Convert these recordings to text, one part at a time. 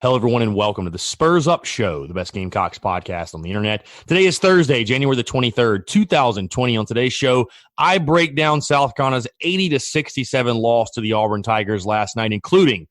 Hello, everyone, and welcome to the Spurs Up Show, the best Gamecocks podcast on the internet. Today is Thursday, January the 23rd, 2020. On today's show, I break down South Carolina's 80-67 loss to the Auburn Tigers last night, including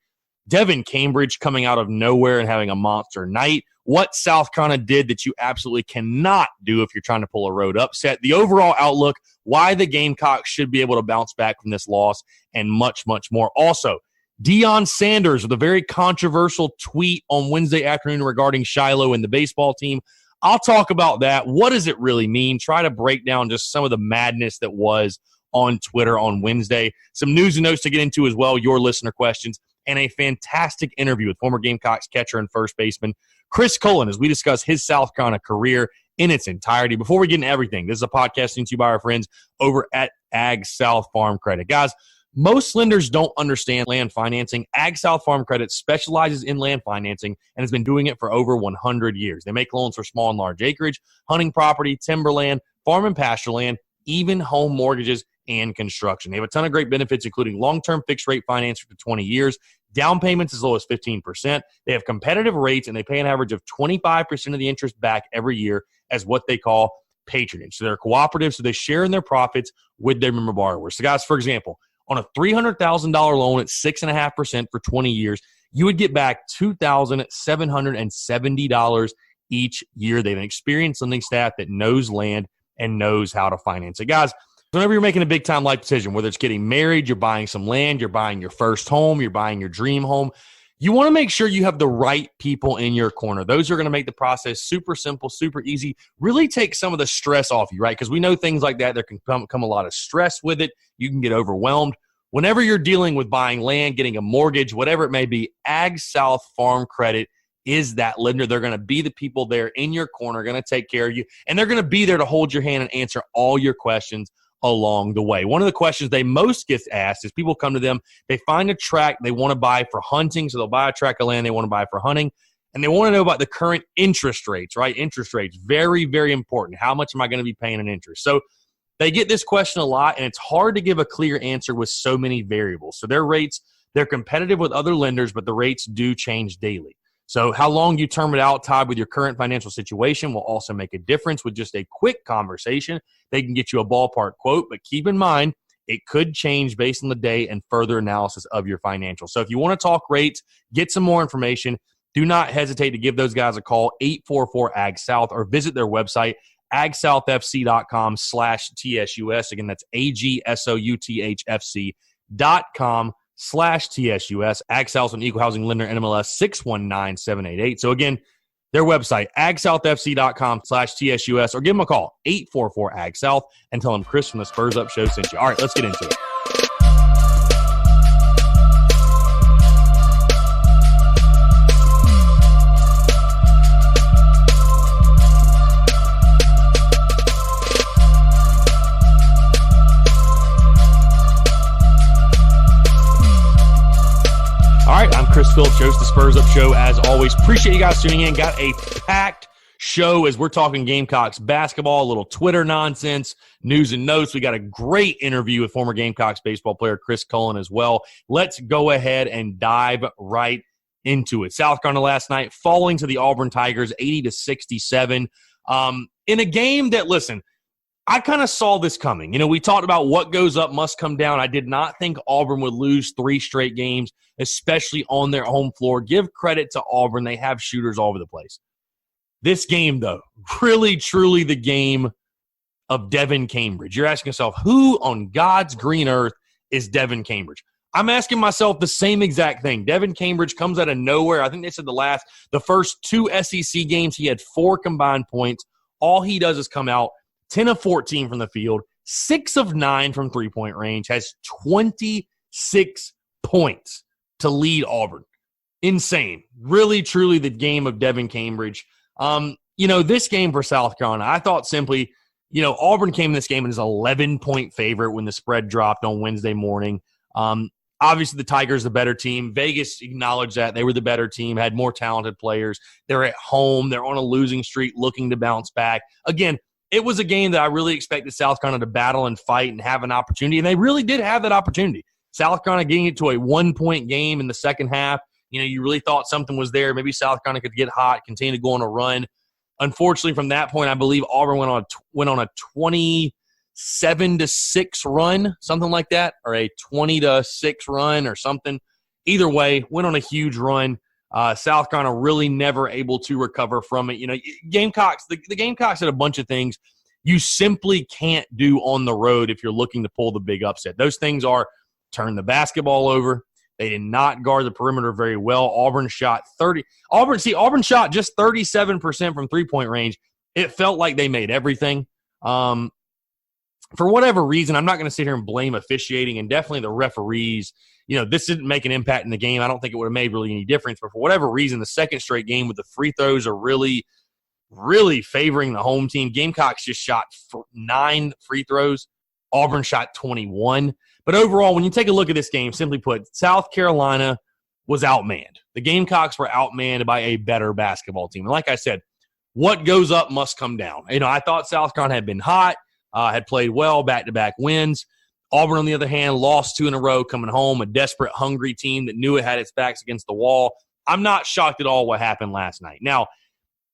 Devan Cambridge coming out of nowhere and having a monster night, what South Carolina did that you absolutely cannot do if you're trying to pull a road upset, the overall outlook, why the Gamecocks should be able to bounce back from this loss, and much, much more. Also, Deion Sanders with a very controversial tweet on Wednesday afternoon regarding Shilo and the baseball team. I'll talk about that. What does it really mean? Try to break down just some of the madness that was on Twitter on Wednesday. Some news and notes to get into as well, your listener questions, and a fantastic interview with former Gamecocks catcher and first baseman Chris Cullen as we discuss his South Carolina career in its entirety. Before we get into everything, this is a podcast sent to you by our friends over at Ag South Farm Credit. Guys, most lenders don't understand land financing. Ag South Farm Credit specializes in land financing and has been doing it for over 100 years. They make loans for small and large acreage, hunting property, timberland, farm and pasture land, even home mortgages and construction. They have a ton of great benefits, including long-term fixed-rate financing for 20 years, down payments as low as 15%. They have competitive rates, and they pay an average of 25% of the interest back every year as what they call patronage. So they're cooperative, so they share in their profits with their member borrowers. So, guys, for example, on a $300,000 loan at 6.5% for 20 years, you would get back $2,770 each year. They have an experienced lending staff that knows land and knows how to finance it. Guys, whenever you're making a big-time life decision, whether it's getting married, you're buying some land, you're buying your first home, you're buying your dream home, you want to make sure you have the right people in your corner. Those are going to make the process super simple, super easy, really take some of the stress off you, right? Because we know things like that, there can come a lot of stress with it. You can get overwhelmed. Whenever you're dealing with buying land, getting a mortgage, whatever it may be, Ag South Farm Credit is that lender. They're going to be the people there in your corner, going to take care of you, and they're going to be there to hold your hand and answer all your questions along the way. One of the questions they most get asked is people come to them, they find a tract they want to buy for hunting, so they'll buy a tract of land they want to buy for hunting, and they want to know about the current interest rates, right? Interest rates, very, very important. How much am I going to be paying in interest? So they get this question a lot, and it's hard to give a clear answer with so many variables. So their rates, they're competitive with other lenders, but the rates do change daily. So how long you term it out tied with your current financial situation will also make a difference. With just a quick conversation, they can get you a ballpark quote, but keep in mind, it could change based on the day and further analysis of your financials. So if you want to talk rates, get some more information, do not hesitate to give those guys a call, 844-AG-SOUTH, or visit their website, agsouthfc.com/TSUS. Again, that's AGSOUTHFC.com/TSUS. Ag South, an equal housing lender, NMLS 619788. So again, their website, agsouthfc.com/TSUS, or give them a call, 844-AG-SOUTH, and tell them Chris from the Spurs Up Show sent you. All right, let's get into it. Chris Phillips, host the Spurs Up Show. As always, appreciate you guys tuning in. Got a packed show as we're talking Gamecocks basketball, a little Twitter nonsense, news and notes. We got a great interview with former Gamecocks baseball player Chris Cullen as well. Let's go ahead and dive right into it. South Carolina last night falling to the Auburn Tigers 80-67 in a game that, listen, I kind of saw this coming. You know, we talked about what goes up must come down. I did not think Auburn would lose 3 straight games, especially on their home floor. Give credit to Auburn. They have shooters all over the place. This game, though, really, truly the game of Devan Cambridge. You're asking yourself, who on God's green earth is Devan Cambridge? I'm asking myself the same exact thing. Devan Cambridge comes out of nowhere. I think they said the first 2 SEC games, he had 4 combined points. All he does is come out 10 of 14 from the field, 6 of 9 from three-point range, has 26 points to lead Auburn. Insane. Really, truly the game of Devan Cambridge. This game for South Carolina, I thought simply, Auburn came in this game as an 11-point favorite when the spread dropped on Wednesday morning. Obviously, the Tigers the better team. Vegas acknowledged that. They were the better team, had more talented players. They're at home. They're on a losing streak, looking to bounce back. Again, it was a game that I really expected South Carolina to battle and fight and have an opportunity, and they really did have that opportunity. South Carolina getting it to a 1-point game in the second half, You really thought something was there. Maybe South Carolina could get hot, continue to go on a run. Unfortunately, from that point, I believe Auburn went on a 27-6 run, something like that, or a 20-6 run or something. Either way, went on a huge run. South Carolina really never able to recover from it. Gamecocks, the Gamecocks had a bunch of things you simply can't do on the road if you're looking to pull the big upset. Those things are turn the basketball over. They did not guard the perimeter very well. Auburn shot just 37% from three-point range. It felt like they made everything. For whatever reason, I'm not going to sit here and blame officiating and definitely the referees. This didn't make an impact in the game. I don't think it would have made really any difference. But for whatever reason, the second straight game with the free throws are really, really favoring the home team. Gamecocks just shot 9 free throws. Auburn shot 21. But overall, when you take a look at this game, simply put, South Carolina was outmanned. The Gamecocks were outmanned by a better basketball team. And like I said, what goes up must come down. I thought South Carolina had been hot, had played well, back-to-back wins. Auburn, on the other hand, lost 2 in a row coming home, a desperate, hungry team that knew it had its backs against the wall. I'm not shocked at all what happened last night. Now,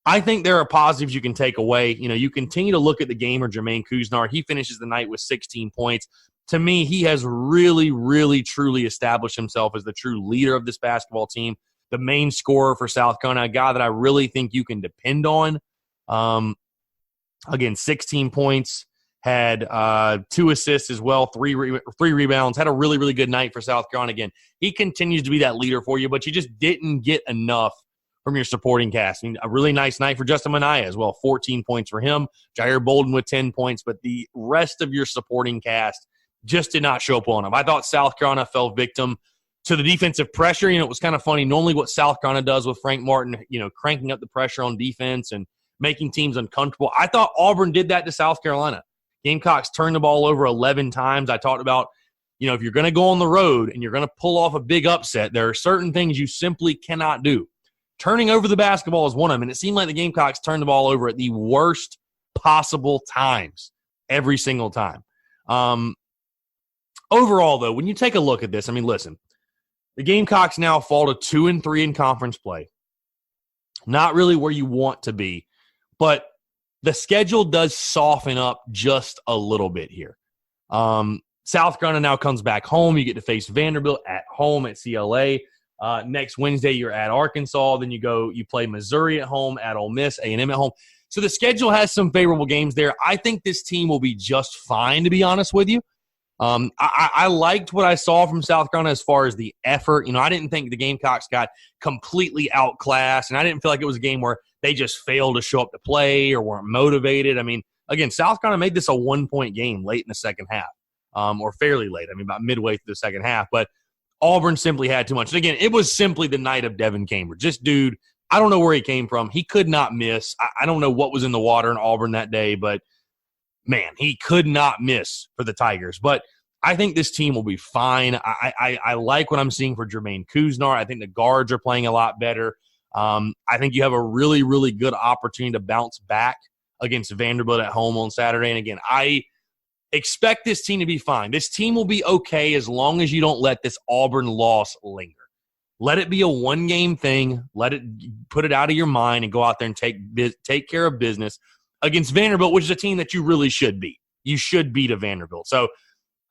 I think there are positives you can take away. You continue to look at the game of Jermaine Couisnard. He finishes the night with 16 points. To me, he has really, really, truly established himself as the true leader of this basketball team, the main scorer for South Carolina, a guy that I really think you can depend on. Again, 16 points, had 2 assists as well, 3 rebounds, had a really, really good night for South Carolina. Again, he continues to be that leader for you, but you just didn't get enough from your supporting cast. A really nice night for Justin Minaya as well, 14 points for him. Jair Bolden with 10 points, but the rest of your supporting cast just did not show up on him. I thought South Carolina fell victim to the defensive pressure. It was kind of funny. Normally what South Carolina does with Frank Martin, cranking up the pressure on defense and making teams uncomfortable. I thought Auburn did that to South Carolina. Gamecocks turned the ball over 11 times. I talked about, if you're going to go on the road and you're going to pull off a big upset, there are certain things you simply cannot do. Turning over the basketball is one of them, and it seemed like the Gamecocks turned the ball over at the worst possible times every single time. Overall, though, when you take a look at this, listen, the Gamecocks now fall to 2-3 in conference play. Not really where you want to be, but the schedule does soften up just a little bit here. South Carolina now comes back home. You get to face Vanderbilt at home at CLA. Next Wednesday, you're at Arkansas. Then you play Missouri at home, at Ole Miss, A&M at home. So the schedule has some favorable games there. I think this team will be just fine, to be honest with you. I liked what I saw from South Carolina as far as the effort. I didn't think the Gamecocks got completely outclassed, and I didn't feel like it was a game where they just failed to show up to play or weren't motivated. Again, South Carolina made this a 1-point game late in the second half, or fairly late. about midway through the second half. But Auburn simply had too much. And again, it was simply the night of Devan Cambridge. This dude, I don't know where he came from. He could not miss. I don't know what was in the water in Auburn that day, but man, he could not miss for the Tigers. But I think this team will be fine. I like what I'm seeing for Jermaine Couisnard. I think the guards are playing a lot better. I think you have a really, really good opportunity to bounce back against Vanderbilt at home on Saturday. And again, I expect this team to be fine. This team will be okay as long as you don't let this Auburn loss linger. Let it be a one-game thing. Put it out of your mind and go out there and take care of business against Vanderbilt, which is a team that you really should beat. You should beat a Vanderbilt. So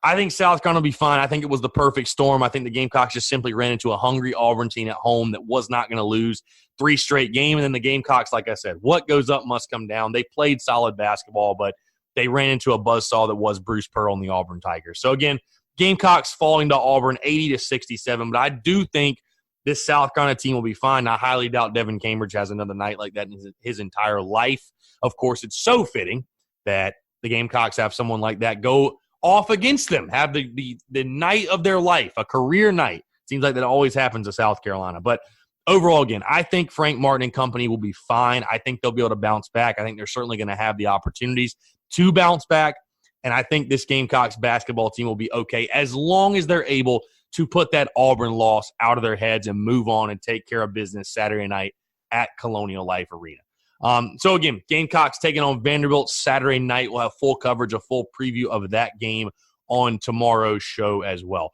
I think South Carolina will be fine. I think it was the perfect storm. I think the Gamecocks just simply ran into a hungry Auburn team at home that was not going to lose 3 straight games. And then the Gamecocks, like I said, what goes up must come down. They played solid basketball, but they ran into a buzzsaw that was Bruce Pearl and the Auburn Tigers. So, again, Gamecocks falling to Auburn 80-67. But I do think this South Carolina team will be fine. I highly doubt Devan Cambridge has another night like that in his entire life. Of course, it's so fitting that the Gamecocks have someone like that go off against them, have the night of their life, a career night. Seems like that always happens to South Carolina. But overall, again, I think Frank Martin and company will be fine. I think they'll be able to bounce back. I think they're certainly going to have the opportunities to bounce back. And I think this Gamecocks basketball team will be okay as long as they're able to put that Auburn loss out of their heads and move on and take care of business Saturday night at Colonial Life Arena. So, again, Gamecocks taking on Vanderbilt Saturday night. We'll have full coverage, a full preview of that game on tomorrow's show as well.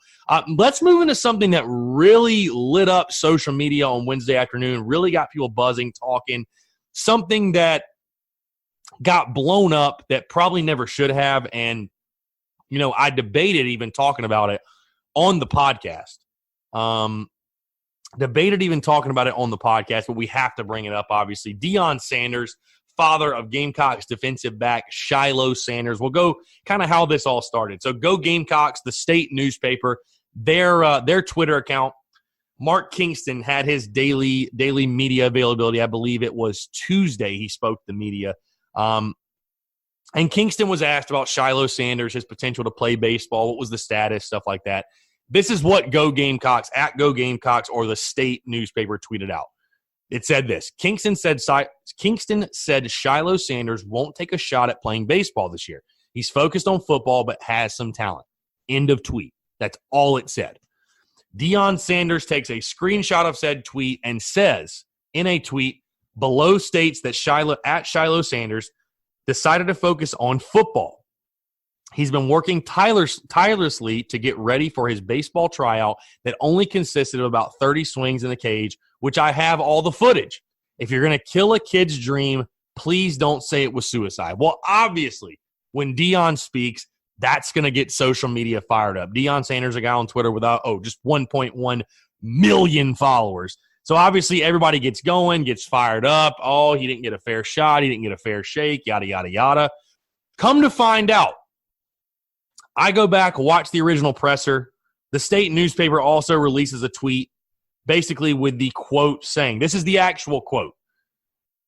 Let's move into something that really lit up social media on Wednesday afternoon, really got people buzzing, talking, something that got blown up that probably never should have. And, I debated even talking about it on the podcast. But we have to bring it up, obviously. Deion Sanders, father of Gamecocks defensive back Shilo Sanders. We'll go kind of how this all started. So Go Gamecocks, the state newspaper, their Twitter account. Mark Kingston had his daily media availability. I believe it was Tuesday he spoke to the media. And Kingston was asked about Shilo Sanders, his potential to play baseball, what was the status, stuff like that. This is what Go Gamecocks, at Go Gamecocks, or the state newspaper tweeted out. It said this. Kingston said Shilo Sanders won't take a shot at playing baseball this year. He's focused on football but has some talent. End of tweet. That's all it said. Deion Sanders takes a screenshot of said tweet and says in a tweet below states that Shilo Sanders decided to focus on football. He's been working tirelessly to get ready for his baseball tryout that only consisted of about 30 swings in the cage, which I have all the footage. If you're going to kill a kid's dream, please don't say it was suicide. Well, obviously, when Deion speaks, that's going to get social media fired up. Deion Sanders, a guy on Twitter with just 1.1 million followers. So obviously everybody gets going, gets fired up. Oh, he didn't get a fair shot. He didn't get a fair shake, yada, yada, yada. Come to find out, I go back, watch the original presser. The state newspaper also releases a tweet basically with the quote saying, this is the actual quote,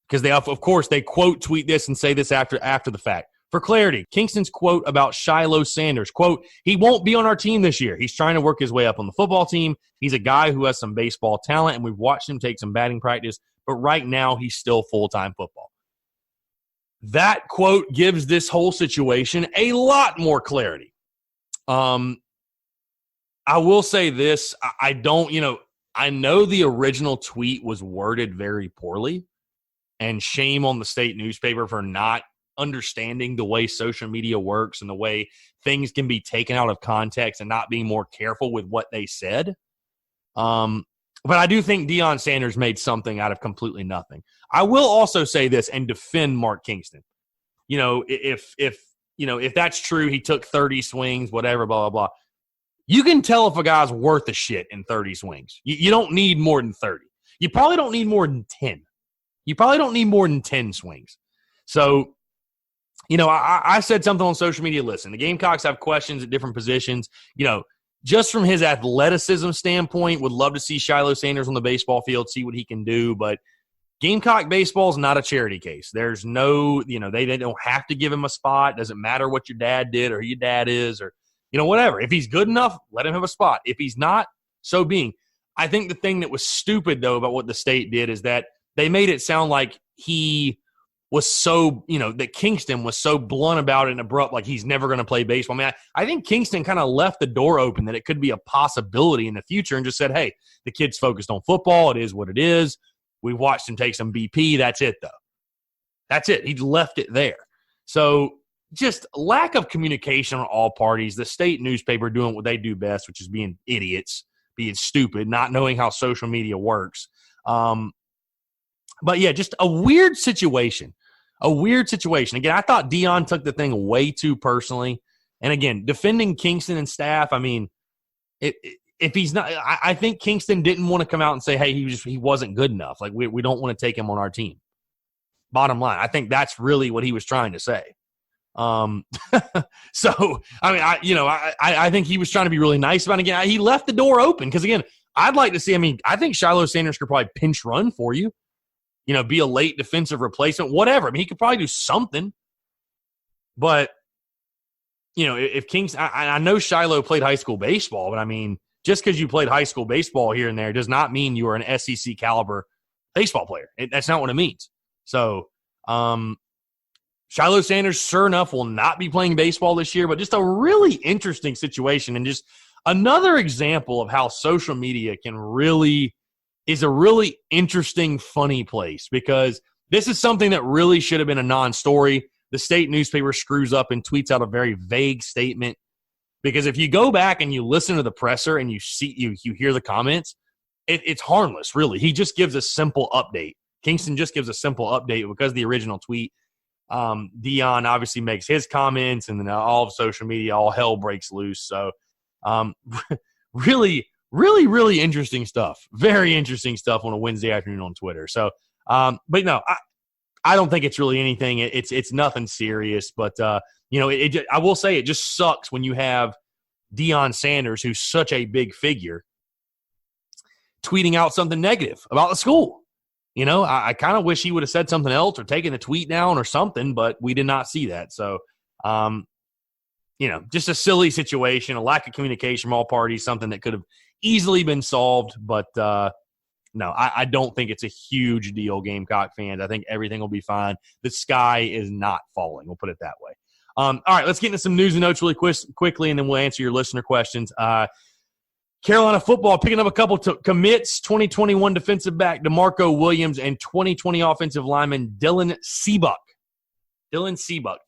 because they quote tweet this and say this after the fact. For clarity, Kingston's quote about Shilo Sanders, quote, he won't be on our team this year. He's trying to work his way up on the football team. He's a guy who has some baseball talent, and we've watched him take some batting practice, but right now he's still full-time football. That quote gives this whole situation a lot more clarity. I will say this. I know the original tweet was worded very poorly, and shame on the state newspaper for not understanding the way social media works and the way things can be taken out of context and not being more careful with what they said. But I do think Deion Sanders made something out of completely nothing. I will also say this and defend Mark Kingston. If that's true, he took 30 swings, whatever, blah, blah, blah. You can tell if a guy's worth a shit in 30 swings. You don't need more than 30. You probably don't need more than 10. You probably don't need more than 10 swings. So, I said something on social media. Listen, the Gamecocks have questions at different positions. Just from his athleticism standpoint, would love to see Shilo Sanders on the baseball field, see what he can do. But Gamecock baseball is not a charity case. There's no, they don't have to give him a spot. Doesn't matter what your dad did or who your dad is or, whatever. If he's good enough, let him have a spot. If he's not, so being. I think the thing that was stupid, though, about what the state did is that they made it sound like he was so, that Kingston was so blunt about it and abrupt, like he's never going to play baseball. I mean, I think Kingston kind of left the door open that it could be a possibility in the future and just said, hey, the kid's focused on football. It is what it is. We watched him take some BP. That's it, though. That's it. He left it there. So just lack of communication on all parties. The state newspaper doing what they do best, which is being idiots, being stupid, not knowing how social media works. But, yeah, just a weird situation. Again, I thought Deion took the thing way too personally. And, again, defending Kingston and staff, I mean, if he's not – I think Kingston didn't want to come out and say, hey, he wasn't good enough. Like, we don't want to take him on our team. Bottom line, I think that's really what he was trying to say. So, I mean, I think he was trying to be really nice about it. Again, he left the door open because, again, I'd like to see – I think Shilo Sanders could probably pinch run for you. Be a late defensive replacement, whatever. I mean, he could probably do something. But, if Kingston – I know Shilo played high school baseball, but, I mean, just because you played high school baseball here and there does not mean you are an SEC caliber baseball player. That's not what it means. So, Shilo Sanders, sure enough, will not be playing baseball this year, but just a really interesting situation and just another example of how social media is a really interesting, funny place because this is something that really should have been a non-story. The state newspaper screws up and tweets out a very vague statement. Because if you go back and you listen to the presser and you hear the comments, it's harmless, really. He just gives a simple update. Kingston just gives a simple update because of the original tweet. Deion obviously makes his comments, and then all of social media, all hell breaks loose. So really, really, really interesting stuff. Very interesting stuff on a Wednesday afternoon on Twitter. So, but no, I don't think it's really anything. It's nothing serious. But, I will say it just sucks when you have Deion Sanders, who's such a big figure, tweeting out something negative about the school. I kind of wish he would have said something else or taken the tweet down or something, but we did not see that. So, just a silly situation, a lack of communication from all parties, something that could have easily been solved. But, no, I don't think it's a huge deal, Gamecock fans. I think everything will be fine. The sky is not falling. We'll put it that way. All right, let's get into some news and notes really quickly, and then we'll answer your listener questions. Carolina football picking up a couple commits, 2021 defensive back DeMarco Williams and 2020 offensive lineman Dylan Seabuck.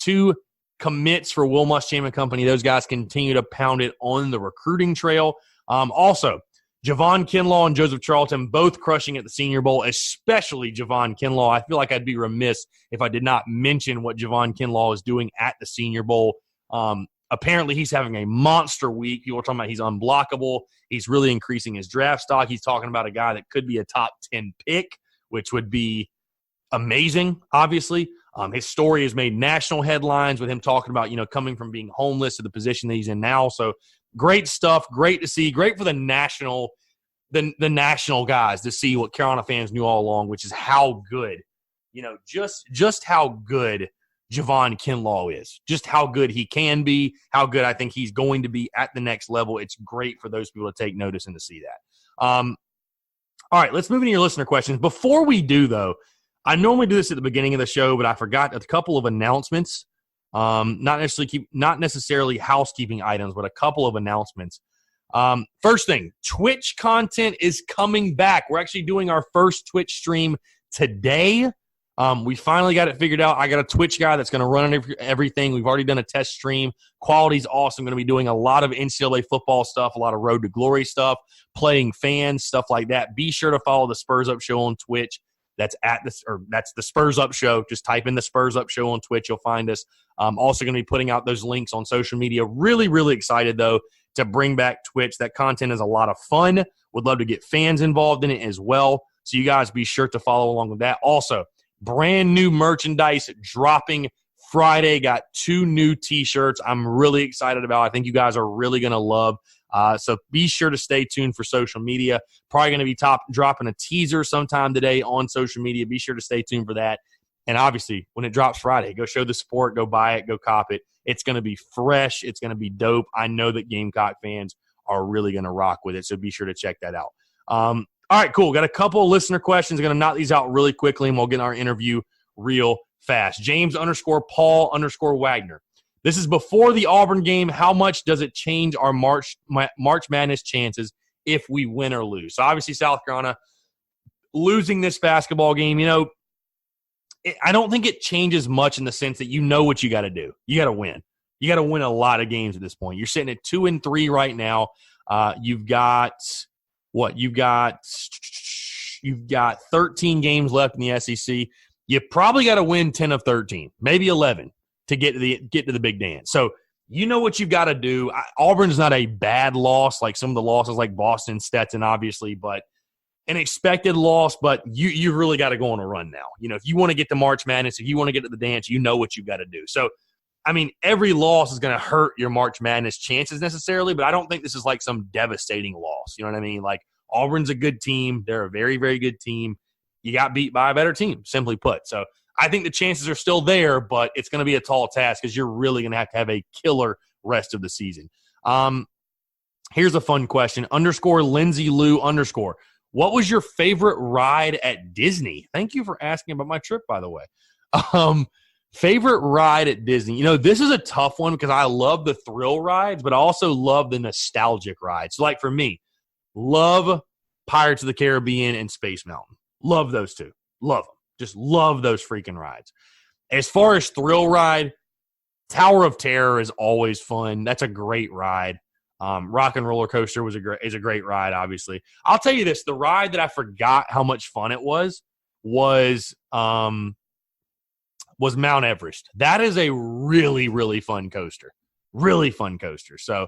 Two commits for Will Muschamp and company. Those guys continue to pound it on the recruiting trail. Also, Javon Kinlaw and Joseph Charlton both crushing at the Senior Bowl, especially Javon Kinlaw. I feel like I'd be remiss if I did not mention what Javon Kinlaw is doing at the Senior Bowl. Apparently, he's having a monster week. People are talking about he's unblockable. He's really increasing his draft stock. He's talking about a guy that could be a top 10 pick, which would be amazing, obviously. His story has made national headlines with him talking about, coming from being homeless to the position that he's in now. So great stuff. Great to see. Great for the national guys to see what Carolina fans knew all along, which is how good, just how good Javon Kinlaw is, just how good he can be, how good I think he's going to be at the next level. It's great for those people to take notice and to see that. All right, let's move into your listener questions. Before we do, though, I normally do this at the beginning of the show, but I forgot a couple of announcements. Not necessarily housekeeping items, but a couple of announcements. First thing, Twitch content is coming back. We're actually doing our first Twitch stream today. We finally got it figured out. I got a Twitch guy that's going to run everything. We've already done a test stream. Quality's awesome. Going to be doing a lot of NCAA football stuff, a lot of Road to Glory stuff, playing fans, stuff like that. Be sure to follow the Spurs Up Show on Twitch. That's the Spurs Up Show. Just type in the Spurs Up Show on Twitch. You'll find us. Also going to be putting out those links on social media. Really, really excited, though, to bring back Twitch. That content is a lot of fun. Would love to get fans involved in it as well. So you guys be sure to follow along with that. Also, brand new merchandise dropping Friday. Got 2 new T-shirts I'm really excited about. I think you guys are really going to love. So be sure to stay tuned for social media. Probably going to be dropping a teaser sometime today on social media. Be sure to stay tuned for that. And obviously, when it drops Friday, go show the support, go buy it, go cop it. It's going to be fresh. It's going to be dope. I know that Gamecock fans are really going to rock with it, so be sure to check that out. All right, cool. Got a couple of listener questions. Going to knock these out really quickly, and we'll get our interview real fast. James_Paul_Wagner. This is before the Auburn game. How much does it change our March Madness chances if we win or lose? So, obviously, South Carolina losing this basketball game, I don't think it changes much in the sense that you know what you got to do. You got to win. You got to win a lot of games at this point. You're sitting at 2-3 right now. You've got 13 games left in the SEC. You probably got to win 10 of 13, maybe 11 to get to the big dance. So you know what you've got to do. Auburn's not a bad loss like some of the losses like Boston, Stetson, obviously, but an expected loss. But you really got to go on a run now. If you want to get to March Madness, if you want to get to the dance, you know what you've got to do. So, every loss is going to hurt your March Madness chances necessarily, but I don't think this is like some devastating loss. You know what I mean? Like, Auburn's a good team. They're a very, very good team. You got beat by a better team, simply put. So I think the chances are still there, but it's going to be a tall task because you're really going to have a killer rest of the season. Here's a fun question. _Lindsay Lou _ What was your favorite ride at Disney? Thank you for asking about my trip, by the way. Favorite ride at Disney. This is a tough one because I love the thrill rides, but I also love the nostalgic rides. So, like for me, love Pirates of the Caribbean and Space Mountain. Love those two. Love them. Just love those freaking rides. As far as thrill ride, Tower of Terror is always fun. That's a great ride. Rock and Roller Coaster is a great ride, obviously. I'll tell you this, the ride that I forgot how much fun it was Mount Everest. That is a really, really fun coaster. Really fun coaster. So,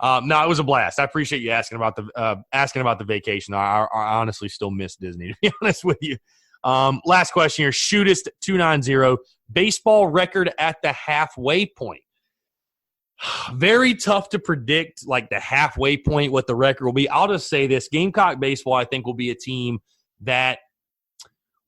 no, it was a blast. I appreciate you asking about the vacation. I honestly still miss Disney, to be honest with you. Last question here. Shootist 290. Baseball record at the halfway point. Very tough to predict, like the halfway point, what the record will be. I'll just say this. Gamecock baseball, I think, will be a team that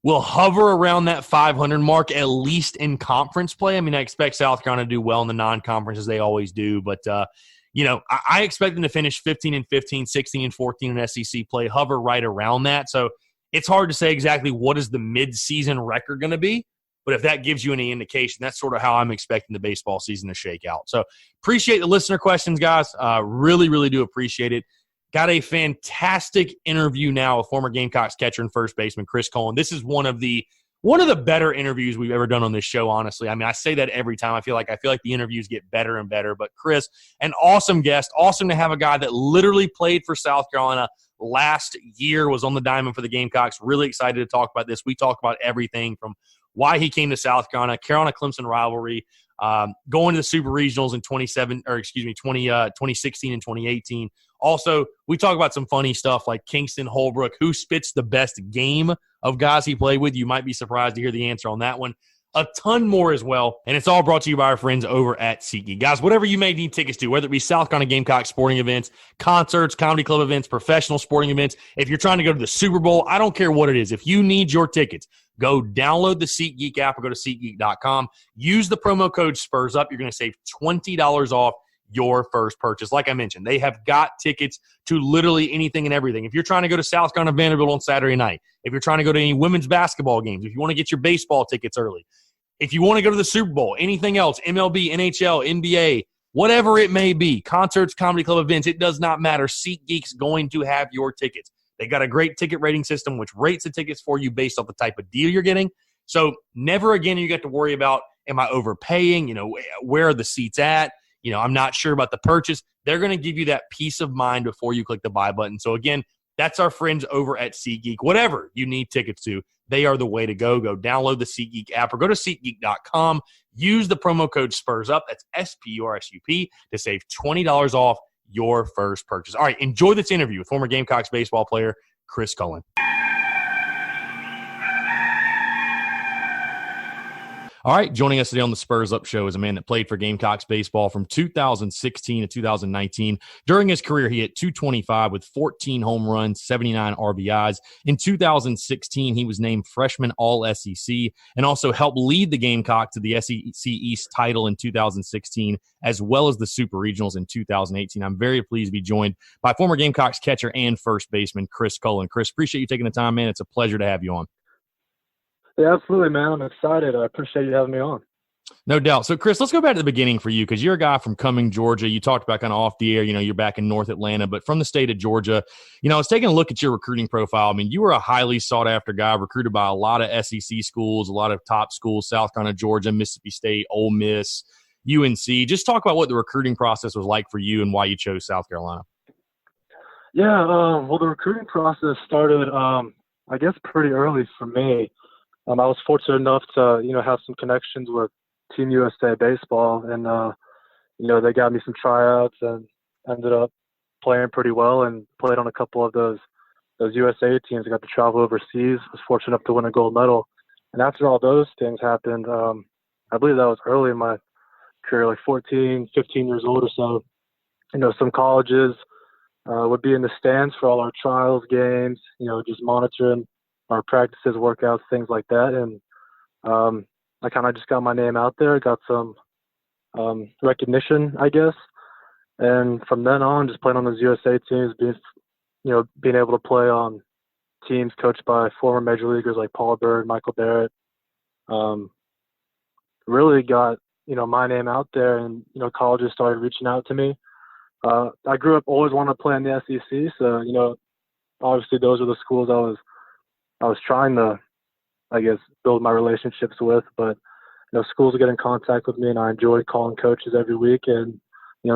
will hover around that 500 mark, at least in conference play. I mean, I expect South Carolina to do well in the non-conference as they always do, but I expect them to finish 15-15, 16-14 in SEC play, hover right around that. So it's hard to say exactly what is the mid-season record going to be, but if that gives you any indication, that's sort of how I'm expecting the baseball season to shake out. So appreciate the listener questions, guys. Really, really do appreciate it. Got a fantastic interview now with former Gamecocks catcher and first baseman Chris Cullen. This is one of the better interviews we've ever done on this show, honestly. I mean, I say that every time. I feel like the interviews get better and better. But Chris, an awesome guest. Awesome to have a guy that literally played for South Carolina last year, was on the diamond for the Gamecocks. Really excited to talk about this. We talk about everything from why he came to South Carolina, Carolina-Clemson rivalry, going to the Super Regionals in 2016 and 2018. Also, we talk about some funny stuff like Kingston, Holbrook, who spits the best game of guys he played with. You might be surprised to hear the answer on that one. A ton more as well, and it's all brought to you by our friends over at SeatGeek. Guys, whatever you may need tickets to, whether it be South Carolina Gamecock sporting events, concerts, comedy club events, professional sporting events, if you're trying to go to the Super Bowl, I don't care what it is. If you need your tickets, go download the SeatGeek app or go to SeatGeek.com. Use the promo code SPURSUP. You're going to save $20 off your first purchase. Like I mentioned, they have got tickets to literally anything and everything. If you're trying to go to South Carolina Vanderbilt on Saturday night, if you're trying to go to any women's basketball games, if you want to get your baseball tickets early, if you want to go to the Super Bowl, anything else, MLB, NHL, NBA, whatever it may be, concerts, comedy club events, it does not matter. SeatGeek's going to have your tickets. They got a great ticket rating system which rates the tickets for you based off the type of deal you're getting. So never again you get to worry about, am I overpaying? Where are the seats at? I'm not sure about the purchase. They're going to give you that peace of mind before you click the buy button. So, again, that's our friends over at SeatGeek. Whatever you need tickets to, they are the way to go. Go download the SeatGeek app or go to SeatGeek.com. Use the promo code SPURSUP, that's SPURSUP, to save $20 off your first purchase. All right, enjoy this interview with former Gamecocks baseball player Chris Cullen. All right, joining us today on the Spurs Up Show is a man that played for Gamecocks baseball from 2016 to 2019. During his career, he hit .225 with 14 home runs, 79 RBIs. In 2016, he was named Freshman All-SEC and also helped lead the Gamecocks to the SEC East title in 2016, as well as the Super Regionals in 2018. I'm very pleased to be joined by former Gamecocks catcher and first baseman Chris Cullen. Chris, appreciate you taking the time, man. It's a pleasure to have you on. Yeah, absolutely, man. I'm excited. I appreciate you having me on. No doubt. So, Chris, let's go back to the beginning for you because you're a guy from Cumming, Georgia. You talked about kind of off the air, you're back in North Atlanta, but from the state of Georgia, I was taking a look at your recruiting profile. I mean, you were a highly sought-after guy, recruited by a lot of SEC schools, a lot of top schools, South Carolina, Georgia, Mississippi State, Ole Miss, UNC. Just talk about what the recruiting process was like for you and why you chose South Carolina. Yeah, well, the recruiting process started, I guess, pretty early for me. I was fortunate enough to, have some connections with Team USA Baseball, and, they got me some tryouts and ended up playing pretty well and played on a couple of those USA teams. I got to travel overseas, was fortunate enough to win a gold medal. And after all those things happened, I believe that was early in my career, like 14, 15 years old or so. Some colleges would be in the stands for all our trials games, just monitoring our practices, workouts, things like that. And I kind of just got my name out there, got some recognition, I guess. And from then on, just playing on those USA teams, being able to play on teams coached by former major leaguers like Paul Bird, Michael Barrett, really got, my name out there, and, colleges started reaching out to me. I grew up always wanting to play in the SEC. So, obviously those are the schools I was trying to, I guess, build my relationships with. But, schools get in contact with me, and I enjoy calling coaches every week and,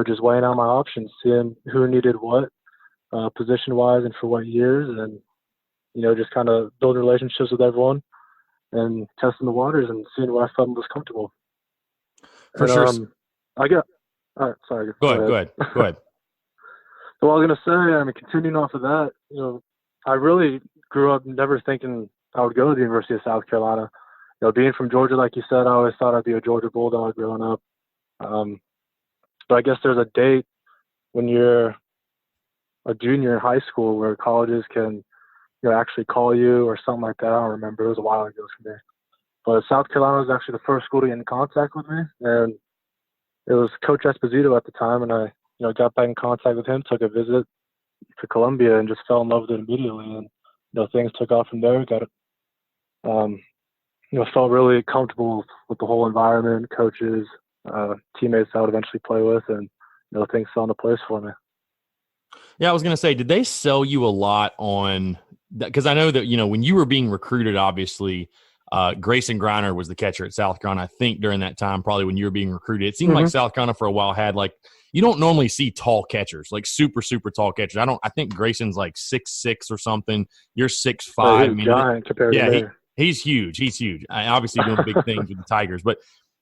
just weighing out my options, seeing who needed what, position-wise and for what years, and, just kind of building relationships with everyone and testing the waters and seeing where I felt most comfortable. For and, sure. All right, sorry. Go ahead. So I was going to say, continuing off of that, I really grew up never thinking I would go to the University of South Carolina. Being from Georgia, like you said, I always thought I'd be a Georgia Bulldog growing up. But I guess there's a date when you're a junior in high school where colleges can, actually call you or something like that. I don't remember. It was a while ago for me. But South Carolina was actually the first school to get in contact with me. And it was Coach Esposito at the time. And I, got back in contact with him, took a visit to Columbia, and just fell in love with it immediately. And, things took off from there. Felt really comfortable with the whole environment, coaches, teammates I would eventually play with, and, things fell into place for me. Yeah, I was going to say, did they sell you a lot on – because I know that, when you were being recruited, obviously, Grayson Griner was the catcher at South Carolina, I think, during that time, probably when you were being recruited. It seemed like South Carolina for a while had, you don't normally see tall catchers, super, super tall catchers. I think Grayson's 6'6" or something. You're 6'5". He's giant compared to me. He's huge. He's huge. Obviously doing big things with the Tigers. But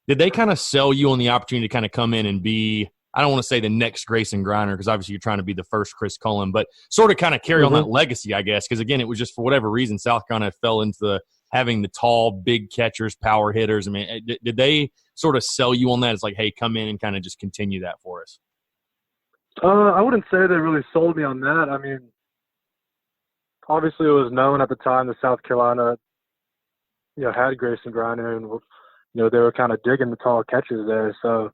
did they kind of sell you on the opportunity to kind of come in and be – I don't want to say the next Grayson Griner because obviously you're trying to be the first Chris Cullen, but sort of kind of carry on that legacy, I guess, because, again, it was just for whatever reason South Carolina fell into having the tall, big catchers, power hitters. Did they sort of sell you on that? It's hey, come in and kind of just continue that for us. I wouldn't say they really sold me on that. Obviously it was known at the time that South Carolina, had Grayson Griner, and, they were kind of digging the tall catches there. So,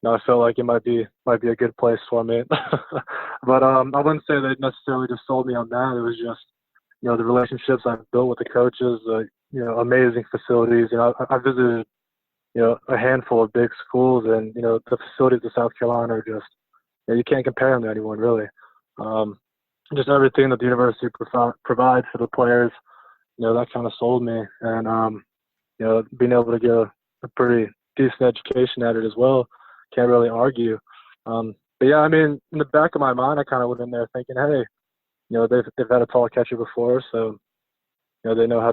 I felt like it might be a good place for me. But I wouldn't say they necessarily just sold me on that. It was just, the relationships I've built with the coaches, amazing facilities. I visited, a handful of big schools, and, the facilities of South Carolina are just, you can't compare them to anyone, really. Just everything that the university provides for the players, that kind of sold me. And, being able to get a pretty decent education at it as well, can't really argue. But yeah, in the back of my mind, I kind of went in there thinking, hey, they've had a tall catcher before, so, they know how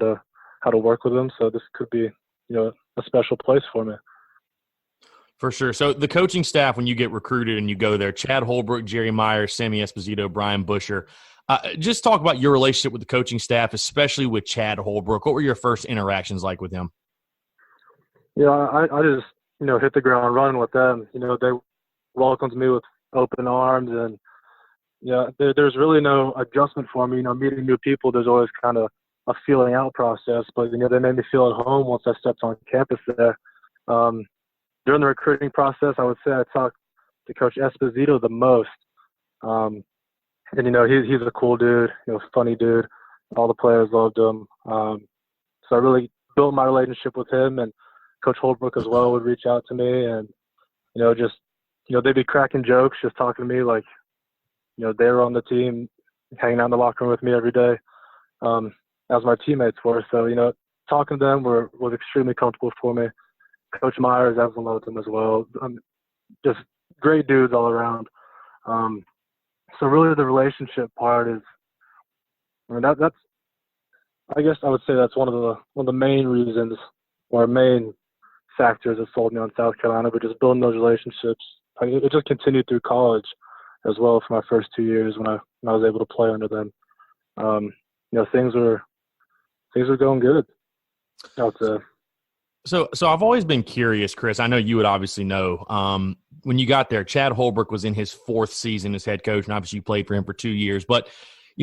to work with them. So this could be, a special place for me. For sure. So the coaching staff, when you get recruited and you go there, Chad Holbrook, Jerry Myers, Sammy Esposito, Brian Busher, just talk about your relationship with the coaching staff, especially with Chad Holbrook. What were your first interactions like with him? I just, hit the ground running with them. They welcomed me with open arms, and, there's really no adjustment for me. Meeting new people, there's always kind of a feeling out process, but, they made me feel at home once I stepped on campus there. During the recruiting process, I would say I talked to Coach Esposito the most. And, he's a cool dude, funny dude. All the players loved him. So I really built my relationship with him, and Coach Holbrook as well would reach out to me, and, they'd be cracking jokes, just talking to me like, they were on the team, hanging out in the locker room with me every day, as my teammates were. So, talking to them was extremely comfortable for me. Coach Myers, everyone loved him as well. Just great dudes all around. So really the relationship part is, that's, I guess I would say that's one of the main reasons or main factors that sold me on South Carolina, but just building those relationships. It just continued through college as well for my first 2 years when I was able to play under them. Things were going good out there. So I've always been curious, Chris. I know you would obviously know. When you got there, Chad Holbrook was in his fourth season as head coach, and obviously you played for him for 2 years. But,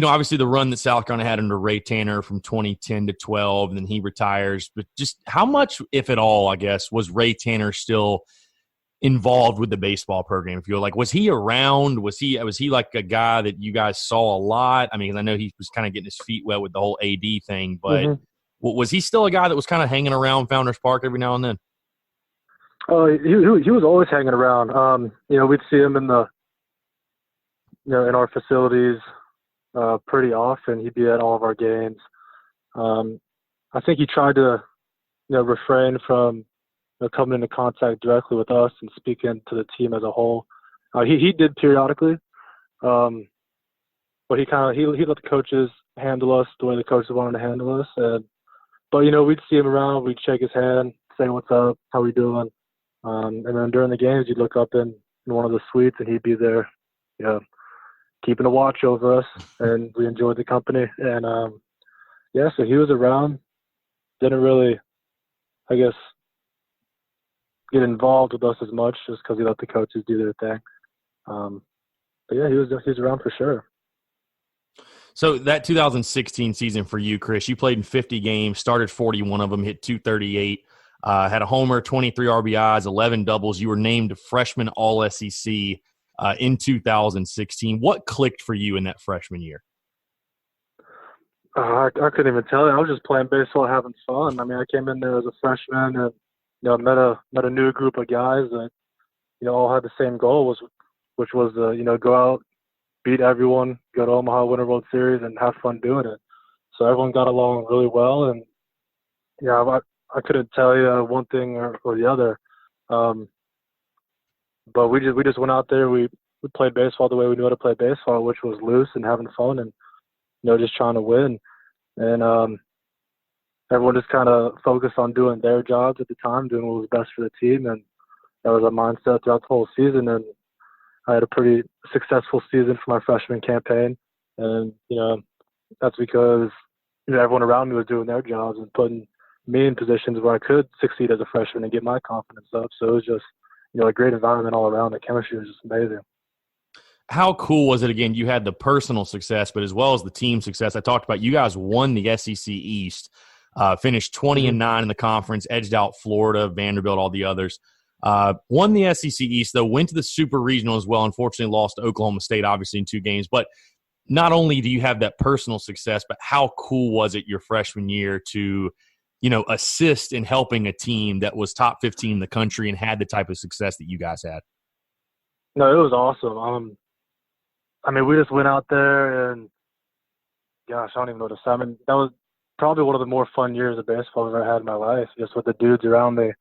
obviously the run that South Carolina had under Ray Tanner from 2010 to 12, and then he retires. But just how much, if at all, I guess, was Ray Tanner still involved with the baseball program? If you will, was he around? Was he like a guy that you guys saw a lot? I know he was kind of getting his feet wet with the whole AD thing, but was he still a guy that was kind of hanging around Founders Park every now and then? Oh, he was always hanging around. We'd see him in in our facilities pretty often. He'd be at all of our games. I think he tried to, refrain from coming into contact directly with us and speaking to the team as a whole. He did periodically, but he let the coaches handle us the way the coaches wanted to handle us. But we'd see him around, we'd shake his hand, say what's up, how we doing, and then during the games you'd look up in one of the suites and he'd be there, keeping a watch over us, and we enjoyed the company. And so he was around, didn't really, I guess, get involved with us as much just because he let the coaches do their thing. But yeah, he was around for sure. So that 2016 season for you, Chris, you played in 50 games, started 41 of them, hit 238, had a homer, 23 RBIs, 11 doubles. You were named freshman All-SEC in 2016. What clicked for you in that freshman year? I couldn't even tell you. I was just playing baseball, having fun. I mean, I came in there as a freshman and met a new group of guys that all had the same goal, which was to go out, beat everyone, go to Omaha, win a World Series, and have fun doing it. So everyone got along really well, and I couldn't tell you one thing or the other. But we just went out there. We played baseball the way we knew how to play baseball, which was loose and having fun, and just trying to win. And everyone just kind of focused on doing their jobs at the time, doing what was best for the team, and that was our mindset throughout the whole season. And I had a pretty successful season for my freshman campaign, and that's because everyone around me was doing their jobs and putting me in positions where I could succeed as a freshman and get my confidence up. So it was just a great environment all around. The chemistry was just amazing. How cool was it? Again, you had the personal success, but as well as the team success. I talked about you guys won the SEC East, finished 20-9 in the conference, edged out Florida, Vanderbilt, all the others. Won the SEC East, though, went to the Super Regional as well. Unfortunately, lost to Oklahoma State, obviously, in 2 games. But not only do you have that personal success, but how cool was it your freshman year to, assist in helping a team that was top 15 in the country and had the type of success that you guys had? No, it was awesome. I mean, we just went out there and, gosh, I don't even know what to say. I mean, that was probably one of the more fun years of baseball I've ever had in my life, just with the dudes around me.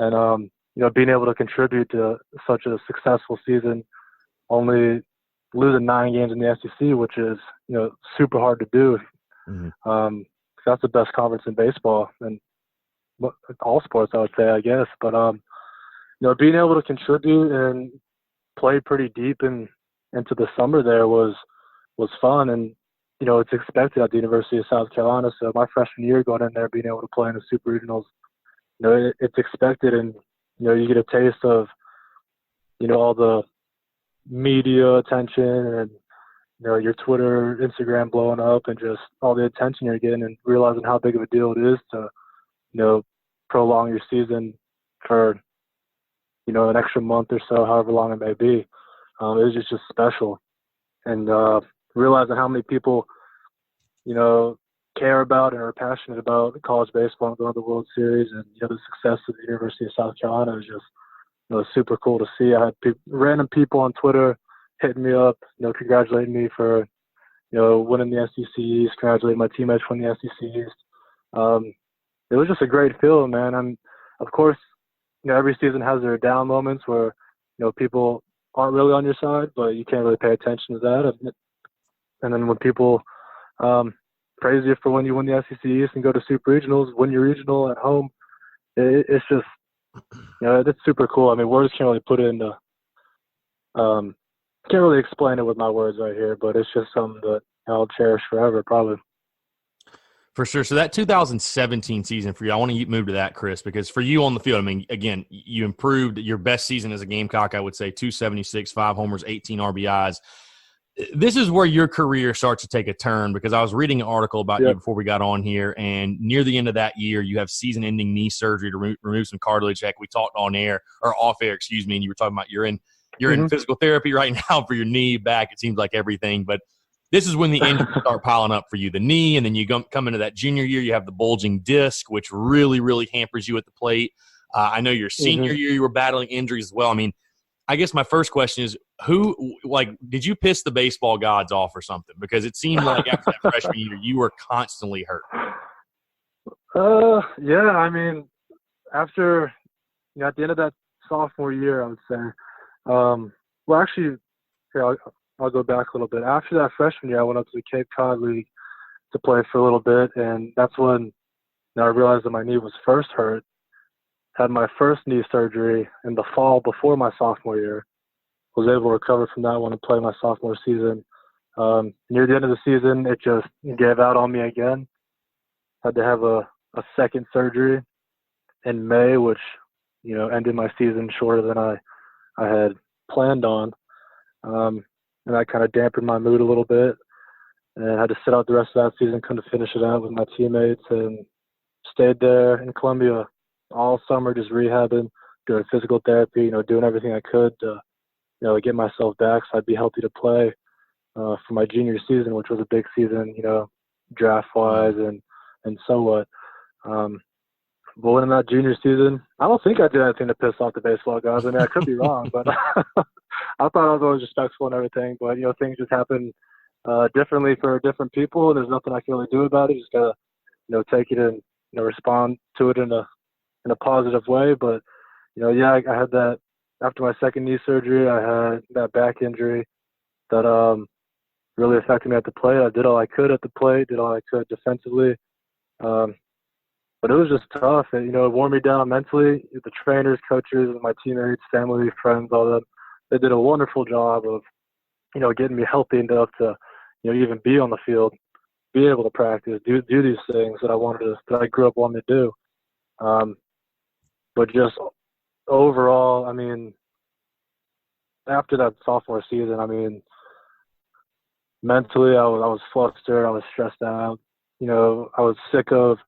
And, being able to contribute to such a successful season, only losing 9 games in the SEC, which is, super hard to do. Mm-hmm. That's the best conference in baseball and all sports, I would say, I guess. But, being able to contribute and play pretty deep into the summer there was fun. And, it's expected at the University of South Carolina. So my freshman year going in there, being able to play in the Super Regionals, it's expected. And, you get a taste of, all the media attention and, your Twitter, Instagram blowing up and just all the attention you're getting and realizing how big of a deal it is to, prolong your season for, an extra month or so, however long it may be. It was just special. And realizing how many people, care about and are passionate about college baseball and going to the World Series and, the success of the University of South Carolina is just, super cool to see. I had random people on Twitter hitting me up, congratulating me for, winning the SEC East, congratulating my teammates winning the SEC East. It was just a great feeling, man. And of course, every season has their down moments where, people aren't really on your side, but you can't really pay attention to that. And then when people praise you for when you win the SEC East and go to Super Regionals, win your regional at home, it's just, it's super cool. I mean, words can't really put it into can't really explain it with my words right here, but it's just something that I'll cherish forever, probably. For sure. So that 2017 season for you, I want to move to that, Chris, because for you on the field, I mean, again, you improved your best season as a Gamecock, I would say, 276, 5 homers, 18 RBIs. This is where your career starts to take a turn, because I was reading an article about you before we got on here, and near the end of that year, you have season-ending knee surgery to remove some cartilage. Heck, we talked on air, or off air, excuse me, and you were talking about you're in physical therapy right now for your knee, back. It seems like everything, but this is when the injuries start piling up for you, the knee, and then you come into that junior year, you have the bulging disc, which really, really hampers you at the plate. I know your senior year, you were battling injuries as well. I mean, I guess my first question is, did you piss the baseball gods off or something? Because it seemed like after that freshman year, you were constantly hurt. Yeah, I mean, after at the end of that sophomore year, I would say. Well, actually, here, I'll go back a little bit. After that freshman year, I went up to the Cape Cod League to play for a little bit, and that's when I realized that my knee was first hurt. Had my first knee surgery in the fall before my sophomore year. Was able to recover from that one and play my sophomore season. Near the end of the season, it just gave out on me again. Had to have a second surgery in May, which, ended my season shorter than I had planned on. And that kind of dampened my mood a little bit. And I had to sit out the rest of that season, couldn't finish it out with my teammates, and stayed there in Columbia all summer, just rehabbing, doing physical therapy, doing everything I could to, get myself back so I'd be healthy to play for my junior season, which was a big season, draft-wise and so what. But when in that junior season, I don't think I did anything to piss off the baseball guys. I mean, I could be wrong, but I thought I was always respectful and everything. But, things just happen differently for different people, and there's nothing I can really do about it. You just got to, take it and, respond to it in a positive way. But, I had that after my second knee surgery. I had that back injury that really affected me at the plate. I did all I could at the plate, did all I could defensively. But it was just tough. And, it wore me down mentally. The trainers, coaches, my teammates, family, friends, all that, they did a wonderful job of, getting me healthy enough to, even be on the field, be able to practice, do these things that I grew up wanting to do. But just overall, I mean, after that sophomore season, I mean, mentally I was flustered, I was stressed out. I was sick of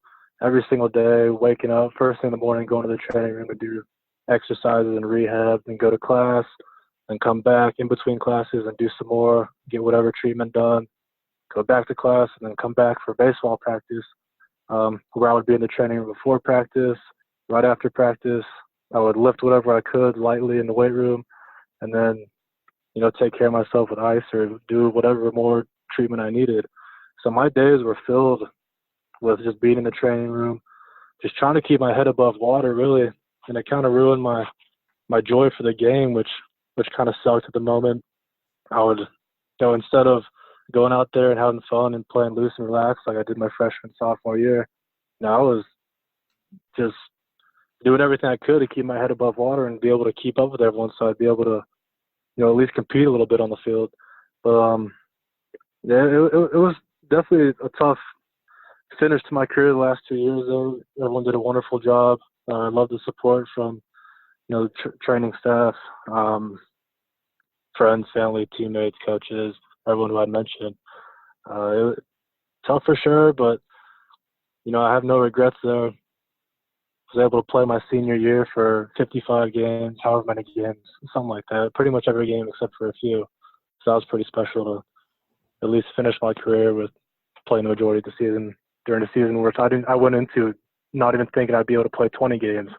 every single day waking up first thing in the morning, going to the training room and do exercises and rehab, and go to class and come back in between classes and do some more, get whatever treatment done, go back to class, and then come back for baseball practice, where I would be in the training room before practice, right after practice. I would lift whatever I could lightly in the weight room, and then, take care of myself with ice or do whatever more treatment I needed. So my days were filled with just being in the training room, just trying to keep my head above water, really. And it kind of ruined my joy for the game, which kind of sucked at the moment. I would, instead of going out there and having fun and playing loose and relaxed like I did my freshman, sophomore year, I was just doing everything I could to keep my head above water and be able to keep up with everyone, so I'd be able to, at least compete a little bit on the field. But it was definitely a tough finish to my career the last 2 years, though. Everyone did a wonderful job. I love the support from, the training staff, friends, family, teammates, coaches, everyone who I mentioned. It was tough for sure, but, I have no regrets there. I was able to play my senior year for 55 games, however many games, something like that. Pretty much every game except for a few. So that was pretty special to at least finish my career with playing the majority of the season during a season where I went into not even thinking I'd be able to play 20 games.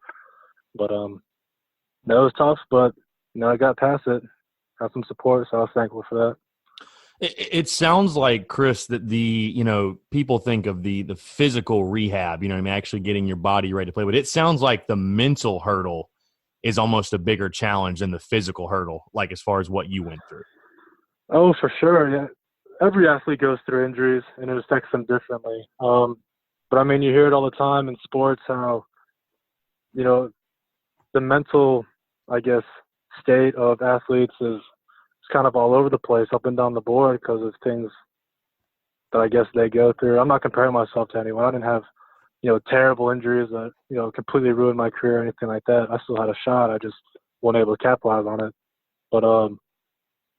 But that was tough, but I got past it. Got some support, so I was thankful for that. It sounds like, Chris, that people think of the physical rehab, actually getting your body ready to play. But it sounds like the mental hurdle is almost a bigger challenge than the physical hurdle, like as far as what you went through. Oh, for sure. Yeah. Every athlete goes through injuries, and it affects them differently. But, I mean, you hear it all the time in sports how, the mental, I guess, state of athletes is kind of all over the place, up and down the board, because of things that I guess they go through. I'm not comparing myself to anyone. I didn't have, terrible injuries that, completely ruined my career or anything like that. I still had a shot. I just wasn't able to capitalize on it. But,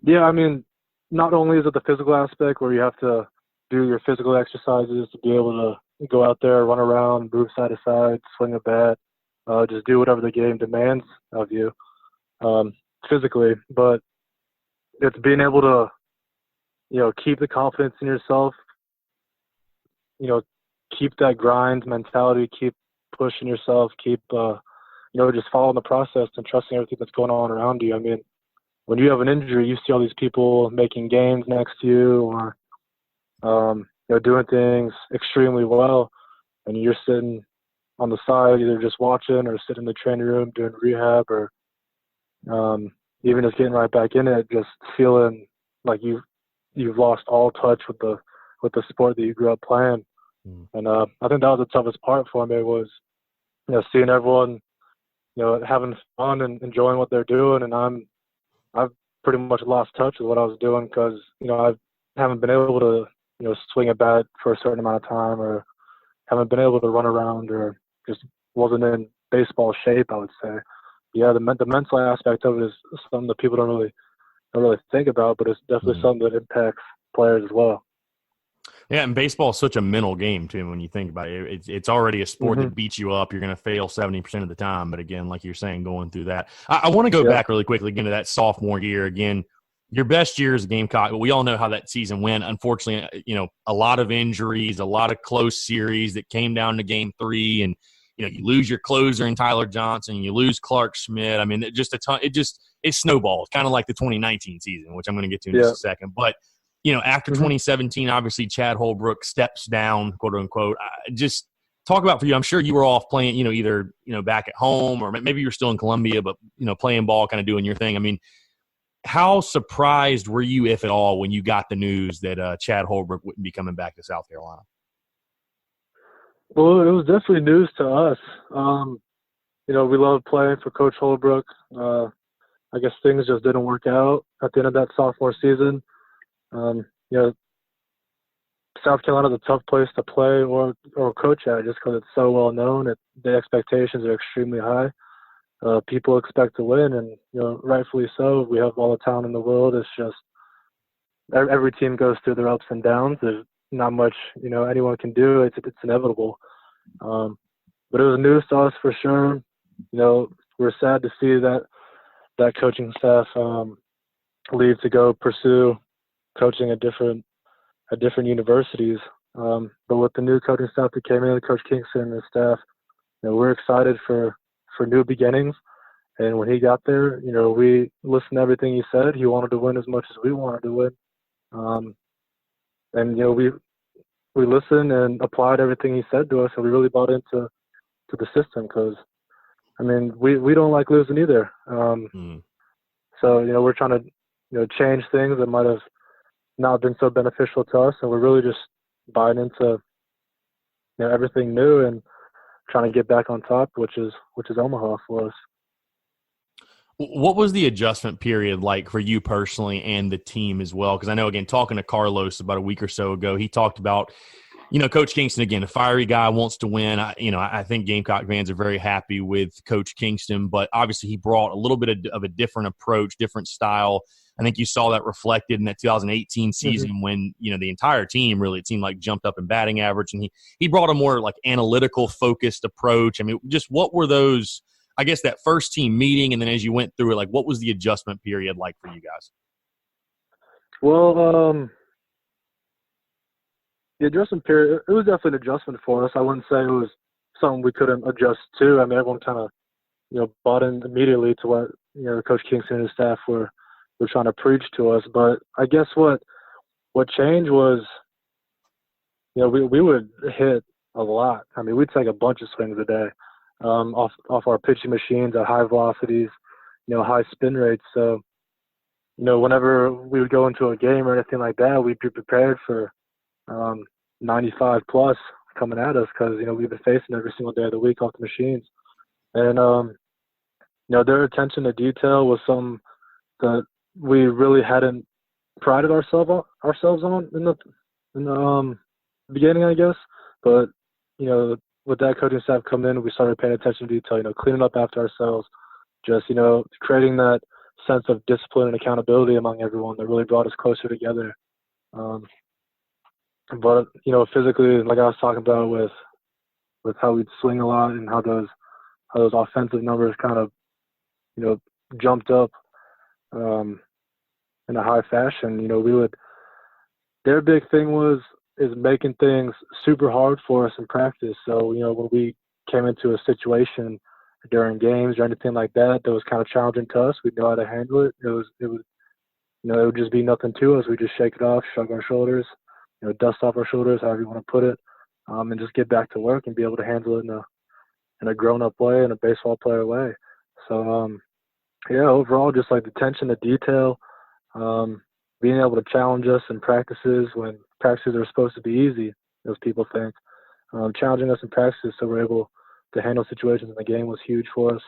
yeah, I mean, not only is it the physical aspect where you have to do your physical exercises to be able to go out there, run around, move side to side, swing a bat, just do whatever the game demands of you physically. But it's being able to, keep the confidence in yourself, keep that grind mentality, keep pushing yourself, keep, just following the process and trusting everything that's going on around you. I mean, when you have an injury, you see all these people making gains next to you or, doing things extremely well, and you're sitting, on the side, either just watching or sitting in the training room doing rehab, or even just getting right back in it, just feeling like you've lost all touch with the sport that you grew up playing. And I think that was the toughest part for me, was seeing everyone having fun and enjoying what they're doing, and I've pretty much lost touch with what I was doing, because I haven't been able to swing a bat for a certain amount of time, or haven't been able to run around, or just wasn't in baseball shape, I would say. Yeah, the mental aspect of it is something that people don't really think about, but it's definitely something that impacts players as well. Yeah, and baseball is such a mental game, too, when you think about it. It's already a sport that beats you up. You're going to fail 70% of the time. But, again, like you're saying, going through that. I want to go back really quickly again to that sophomore year. Again, your best year as a Gamecock, but we all know how that season went. Unfortunately, a lot of injuries, a lot of close series that came down to Game 3, and you lose your closer in Tyler Johnson, you lose Clark Schmidt. I mean, just a ton. It snowballs, kind of like the 2019 season, which I'm going to get to in just a second. But after 2017, obviously Chad Holbrook steps down, quote unquote. Just talk about for you. I'm sure you were off playing, either back at home, or maybe you're still in Columbia, but playing ball, kind of doing your thing. I mean, how surprised were you, if at all, when you got the news that Chad Holbrook wouldn't be coming back to South Carolina? Well, it was definitely news to us. We loved playing for Coach Holbrook. I guess things just didn't work out at the end of that sophomore season. South Carolina's a tough place to play or coach at, just because it's so well known. The expectations are extremely high. People expect to win, and rightfully so. We have all the talent in the world. It's just every team goes through their ups and downs. There's not much anyone can do. It's inevitable. But it was news to us for sure. We're sad to see that coaching staff leave to go pursue coaching at different universities. But with the new coaching staff that came in, Coach Kingston and his staff, we're excited for new beginnings. And when he got there, we listened to everything he said. He wanted to win as much as we wanted to win. And we listened and applied everything he said to us, and we really bought into the system, because we don't like losing either. So we're trying to change things that might have not been so beneficial to us, and we're really just buying into everything new and trying to get back on top, which is Omaha for us. What was the adjustment period like for you personally and the team as well? Because I know, again, talking to Carlos about a week or so ago, he talked about, Coach Kingston, again, a fiery guy, wants to win. I think Gamecock fans are very happy with Coach Kingston, but obviously he brought a little bit of a different approach, different style. I think you saw that reflected in that 2018 season when, the entire team really, it seemed like, jumped up in batting average, and he brought a more like analytical focused approach. I mean, just what were those, I guess, that first team meeting, and then as you went through it, like, what was the adjustment period like for you guys? Well, the adjustment period, it was definitely an adjustment for us. I wouldn't say it was something we couldn't adjust to. Everyone kind of, bought in immediately to what, Coach Kingston and his staff were trying to preach to us. But I guess what changed was, we would hit a lot. We'd take a bunch of swings a day. Off our pitching machines at high velocities, high spin rates. So, whenever we would go into a game or anything like that, we'd be prepared for 95 plus coming at us, because we've been facing every single day of the week off the machines. And their attention to detail was something that we really hadn't prided ourselves on in the beginning, I guess. But with that coaching staff coming in, we started paying attention to detail, cleaning up after ourselves, just, creating that sense of discipline and accountability among everyone that really brought us closer together. But, physically, like I was talking about with how we'd swing a lot and how those offensive numbers kind of, jumped up in a high fashion. Their big thing is making things super hard for us in practice. So, when we came into a situation during games or anything like that was kind of challenging to us, we'd know how to handle it. It would just be nothing to us. We just shake it off, shrug our shoulders, dust off our shoulders, however you want to put it, and just get back to work and be able to handle it in a grown-up way, in a baseball player way. So, yeah, overall, just like the attention to detail, being able to challenge us in practices when practices are supposed to be easy, as people think. Challenging us in practices so we're able to handle situations in the game was huge for us.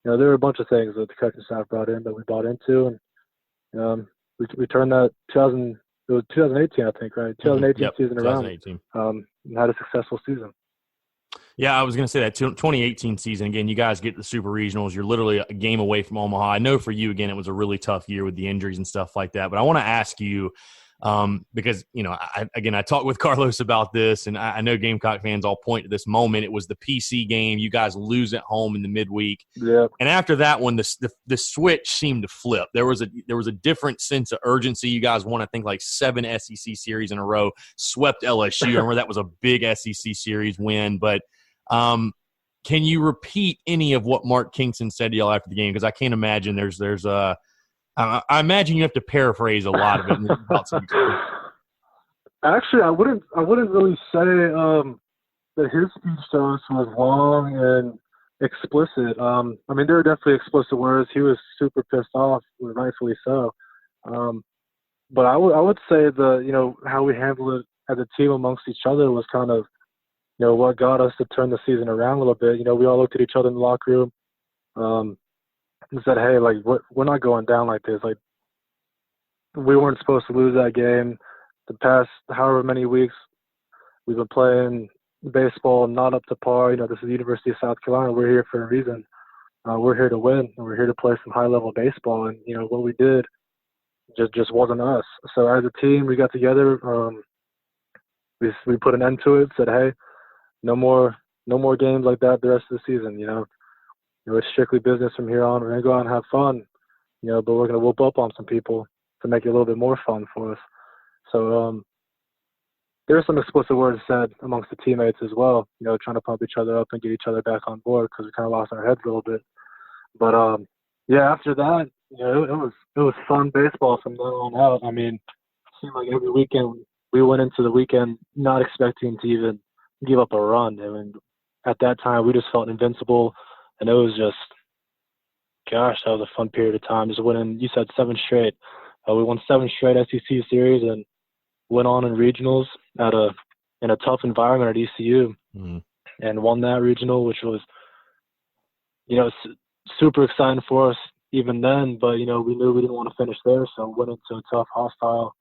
There were a bunch of things that the coaching staff brought in that we bought into, and we turned that 2018, I think, right? 2018 season 2018. around, and had a successful season. Yeah, I was going to say that 2018 season, again, you guys get the super regionals. You're literally a game away from Omaha. I know for you, again, it was a really tough year with the injuries and stuff like that. But I want to ask you, because, I talked with Carlos about this, and I know Gamecock fans all point to this moment. It was the PC game. You guys lose at home in the midweek. Yeah. And after that one, the switch seemed to flip. There was a different sense of urgency. You guys won, I think, like 7 SEC series in a row, swept LSU. I remember that was a big SEC series win. But can you repeat any of what Mark Kingston said to y'all after the game? Because I can't imagine I imagine you have to paraphrase a lot of it. Actually, I wouldn't really say that his speech to us was long and explicit. There were definitely explicit words. He was super pissed off, rightfully so. But I would say how we handled it as a team amongst each other was kind of what got us to turn the season around a little bit. We all looked at each other in the locker room and said, hey, like, we're not going down like this. Like, we weren't supposed to lose that game. The past however many weeks we've been playing baseball not up to par. This is the University of South Carolina. We're here for a reason. We're here to win, and we're here to play some high-level baseball. And, what we did just wasn't us. So as a team, we got together. We put an end to it, said, hey, no more games like that the rest of the season. It's strictly business from here on. We're gonna go out and have fun, but we're gonna whoop up on some people to make it a little bit more fun for us. So there were some explicit words said amongst the teammates as well. Trying to pump each other up and get each other back on board because we kind of lost our heads a little bit. But after that, it was fun baseball from then on out. It seemed like every weekend we went into the weekend not expecting to even give up a run. At that time, we just felt invincible, and it was just, gosh, that was a fun period of time. Just winning, you said 7 straight. We won 7 straight SEC series and went on in regionals in a tough environment at ECU, and won that regional, which was, super exciting for us even then. But we knew we didn't want to finish there, so went into a tough, hostile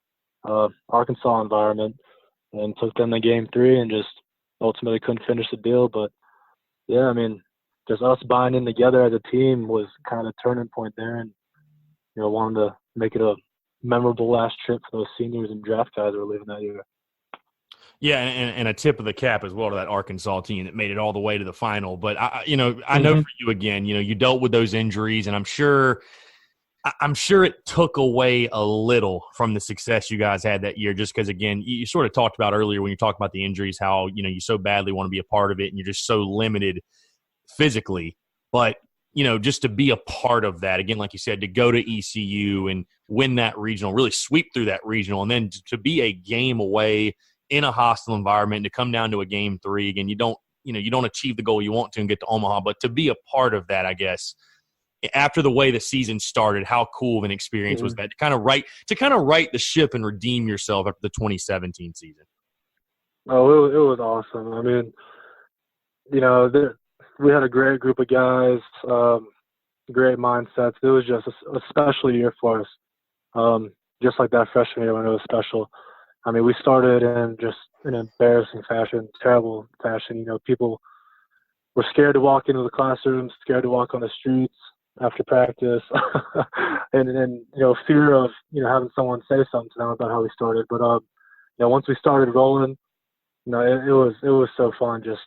Arkansas environment and took them to game 3 and just ultimately couldn't finish the deal. But yeah, just us buying in together as a team was kind of a turning point there, and wanted to make it a memorable last trip for those seniors and draft guys that were leaving that year. Yeah, and a tip of the cap as well to that Arkansas team that made it all the way to the final. But I know for you again, you dealt with those injuries, and I'm sure it took away a little from the success you guys had that year, just because, again, you sort of talked about earlier when you talked about the injuries, how, you so badly want to be a part of it and you're just so limited physically. But, just to be a part of that, again, like you said, to go to ECU and win that regional, really sweep through that regional, and then to be a game away in a hostile environment, to come down to a game 3, again, you don't achieve the goal you want to and get to Omaha, but to be a part of that, I guess, after the way the season started, how cool of an experience was that to kind of right the ship and redeem yourself after the 2017 season? Oh, it was awesome. We had a great group of guys, great mindsets. It was just a special year for us, just like that freshman year when it was special. We started in just an embarrassing fashion, terrible fashion. People were scared to walk into the classroom, scared to walk on the streets after practice, and fear of having someone say something to them about how we started. But once we started rolling, it was so fun. Just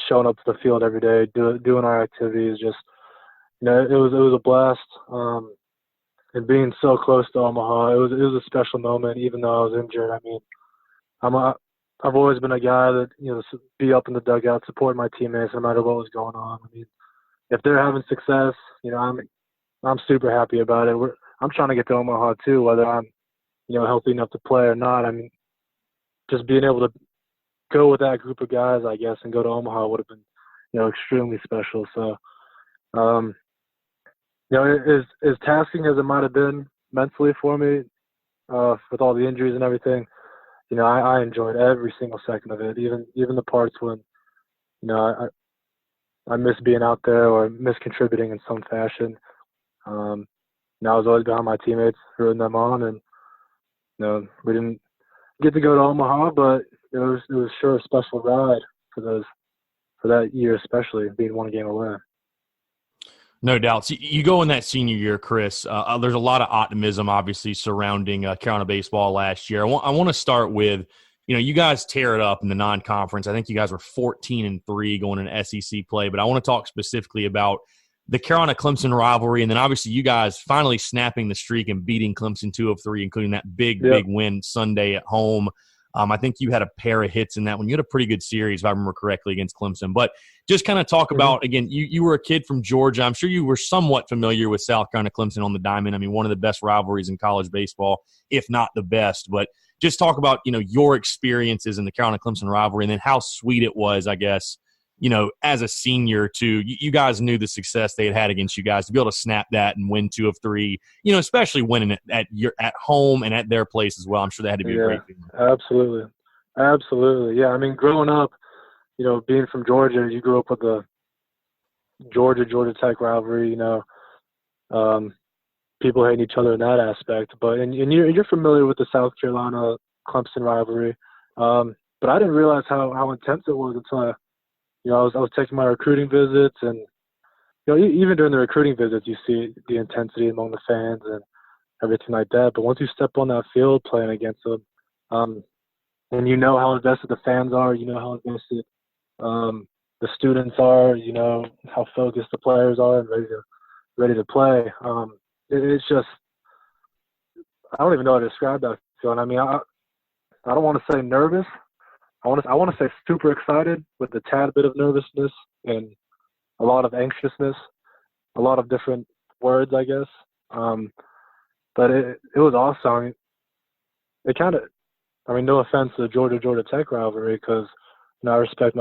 showing up to the field every day, doing our activities. Just it was a blast. And being so close to Omaha, it was a special moment. Even though I was injured, I've always been a guy that be up in the dugout, support my teammates no matter what was going on. If they're having success, I'm super happy about it. I'm trying to get to Omaha too, whether I'm healthy enough to play or not. Just being able to go with that group of guys, I guess, and go to Omaha would have been extremely special. So, as tasking as it might have been mentally for me, with all the injuries and everything, I enjoyed every single second of it, even the parts when, I miss being out there or miss contributing in some fashion. I was always behind my teammates, rooting them on, and we didn't get to go to Omaha, but it was sure a special ride for that year, especially being one game away. No doubt. So you go in that senior year, Chris. There's a lot of optimism, obviously, surrounding Carolina baseball last year. I want to start with, you guys tear it up in the non-conference. I think you guys were 14-3 going into SEC play, but I want to talk specifically about the Carolina-Clemson rivalry, and then obviously you guys finally snapping the streak and beating Clemson 2 of 3, including that big win Sunday at home. I think you had a pair of hits in that one. You had a pretty good series, if I remember correctly, against Clemson. But just kind of talk about, again, you were a kid from Georgia. I'm sure you were somewhat familiar with South Carolina Clemson on the diamond. I mean, one of the best rivalries in college baseball, if not the best. But just talk about, your experiences in the Carolina Clemson rivalry and then how sweet it was, I guess, as a senior you guys knew the success they had against you guys to be able to snap that and win 2 of 3, especially winning it at home and at their place as well. I'm sure that had to be a great feeling. Absolutely. Yeah. I mean, growing up, being from Georgia, you grew up with the Georgia Tech rivalry, people hating each other in that aspect, and you're familiar with the South Carolina Clemson rivalry. But I didn't realize how intense it was until I was taking my recruiting visits, and even during the recruiting visits, you see the intensity among the fans and everything like that. But once you step on that field playing against them, and how invested the fans are, how invested the students are, how focused the players are and ready to play. It's just, I don't even know how to describe that feeling. I mean, I don't want to say nervous. I want to say super excited with a tad bit of nervousness and a lot of anxiousness, a lot of different words, I guess. But it was awesome. It kind of, no offense to the Georgia Tech rivalry, because I respect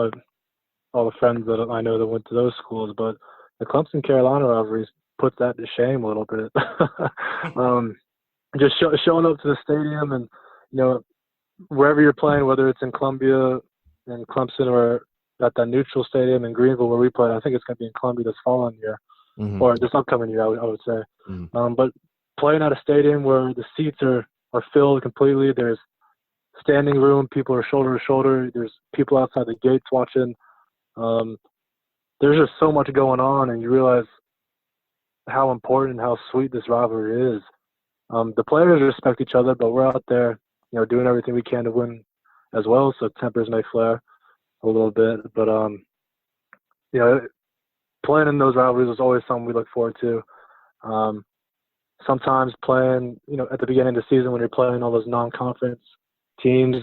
all the friends that I know that went to those schools, but the Clemson Carolina rivalries puts that to shame a little bit. Just showing up to the stadium and wherever you're playing, whether it's in Columbia and Clemson or at that neutral stadium in Greenville where we play. I think it's going to be in Columbia this following year, or this upcoming year, I would say. But playing at a stadium where the seats are filled completely, there's standing room, people are shoulder to shoulder, there's people outside the gates watching. There's just so much going on, and you realize how important and how sweet this rivalry is. The players respect each other, but we're out there doing everything we can to win as well, so tempers may flare a little bit. But, playing in those rivalries is always something we look forward to. Sometimes playing, at the beginning of the season when you're playing all those non-conference teams,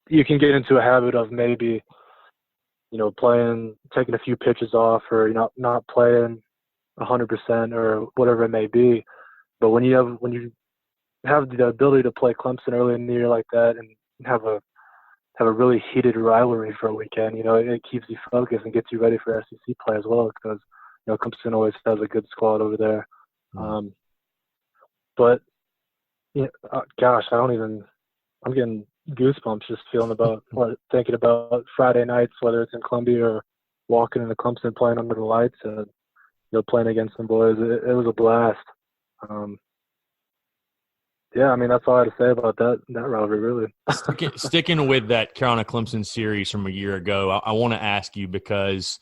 you can get into a habit of maybe, taking a few pitches off or not playing 100% or whatever it may be. But when you have the ability to play Clemson early in the year like that and have a really heated rivalry for a weekend, it keeps you focused and gets you ready for SEC play as well, because Clemson always has a good squad over there. But gosh, I'm getting goosebumps just thinking about Friday nights, whether it's in Columbia or walking into Clemson playing under the lights and playing against some boys. It was a blast. That's all I had to say about that rivalry, really. Sticking with that Carolina Clemson series from a year ago, I want to ask you, because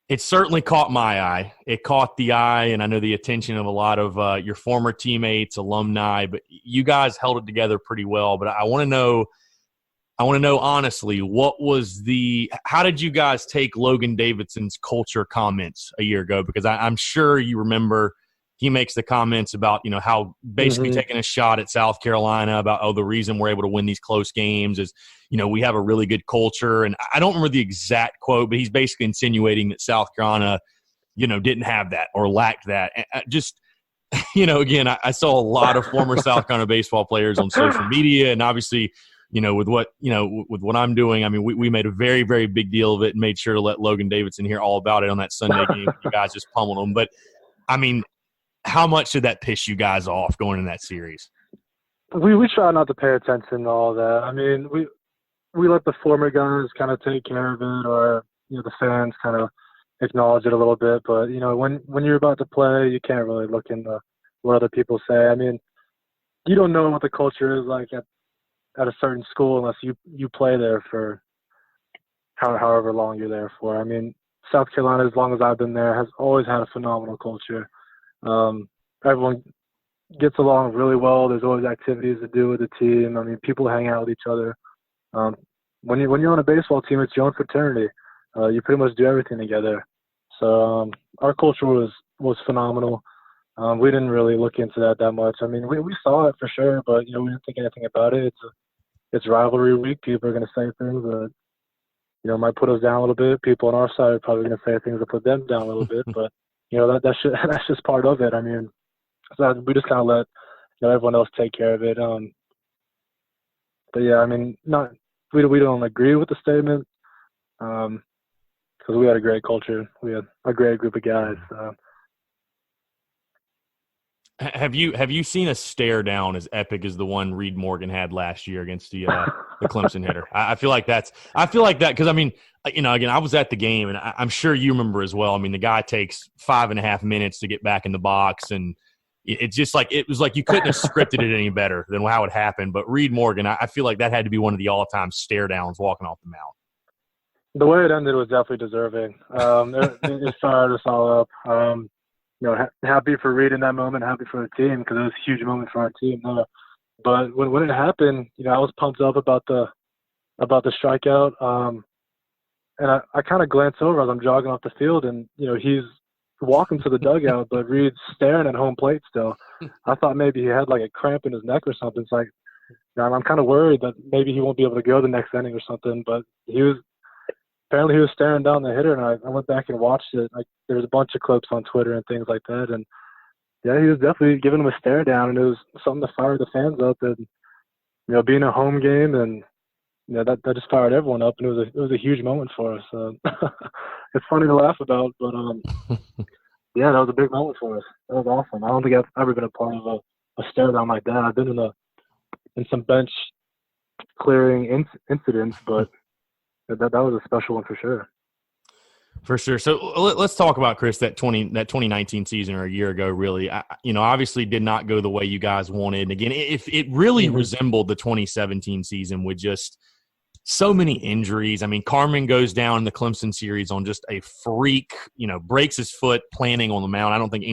it certainly caught my eye. It caught the eye, and I know the attention of a lot of your former teammates, alumni, but you guys held it together pretty well. But I want to know honestly, how did you guys take Logan Davidson's culture comments a year ago? Because I'm sure you remember he makes the comments about, how basically taking a shot at South Carolina about, the reason we're able to win these close games is, we have a really good culture. And I don't remember the exact quote, but he's basically insinuating that South Carolina, didn't have that or lacked that. And again, I saw a lot of former South Carolina baseball players on social media, and obviously with what I'm doing, I mean, we made a very, very big deal of it and made sure to let Logan Davidson hear all about it on that Sunday game. You guys just pummeled them. But, I mean, how much did that piss you guys off going in that series? We try not to pay attention to all that. I mean, we let the former guys kind of take care of it, or the fans kind of acknowledge it a little bit. But when you're about to play, you can't really look into what other people say. I mean, you don't know what the culture is like at a certain school unless you play there for however long you're there for. I mean, South Carolina, as long as I've been there, has always had a phenomenal culture. Everyone gets along really well. There's always activities to do with the team. I mean, people hang out with each other. When you're on a baseball team, it's your own fraternity. You pretty much do everything together. So our culture was phenomenal. We didn't really look into that much. I mean, we saw it for sure, but we didn't think anything about it. It's rivalry week. People are going to say things that might put us down a little bit. People on our side are probably going to say things that put them down a little bit. But that's just part of it. I mean, so we just kind of let everyone else take care of it. But yeah, I mean, we don't agree with the statement because we had a great culture. We had a great group of guys. Have you seen a stare down as epic as the one Reed Morgan had last year against the Clemson hitter? I feel like that because I mean, again, I was at the game and I'm sure you remember as well. I mean, the guy takes 5.5 minutes to get back in the box, and it's just like it was like you couldn't have scripted it any better than how it happened. But Reed Morgan, I feel like that had to be one of the all-time stare downs walking off the mound. The way it ended was definitely deserving. It fired us all up. Happy for Reed in that moment, happy for the team because it was a huge moment for our team. But when it happened, I was pumped up about the strikeout. And I kind of glanced over as I'm jogging off the field, and he's walking to the dugout, but Reed's staring at home plate still. I thought maybe he had like a cramp in his neck or something. It's like, I'm kind of worried that maybe he won't be able to go the next inning or something. But apparently he was staring down the hitter, and I went back and watched it. Like, there was a bunch of clips on Twitter and things like that, and yeah, he was definitely giving him a stare down, and it was something to fire the fans up. And being a home game, and that just fired everyone up, and it was a huge moment for us. It's funny to laugh about, but yeah, that was a big moment for us. That was awesome. I don't think I've ever been a part of a stare down like that. I've been in some bench clearing incidents, but that was a special one for sure. For sure. So let's talk about, Chris, that 2019 season, or a year ago, really. Obviously did not go the way you guys wanted. And again, it really resembled the 2017 season with just so many injuries. I mean, Carmen goes down in the Clemson series on just a freak, breaks his foot planting on the mound. I don't think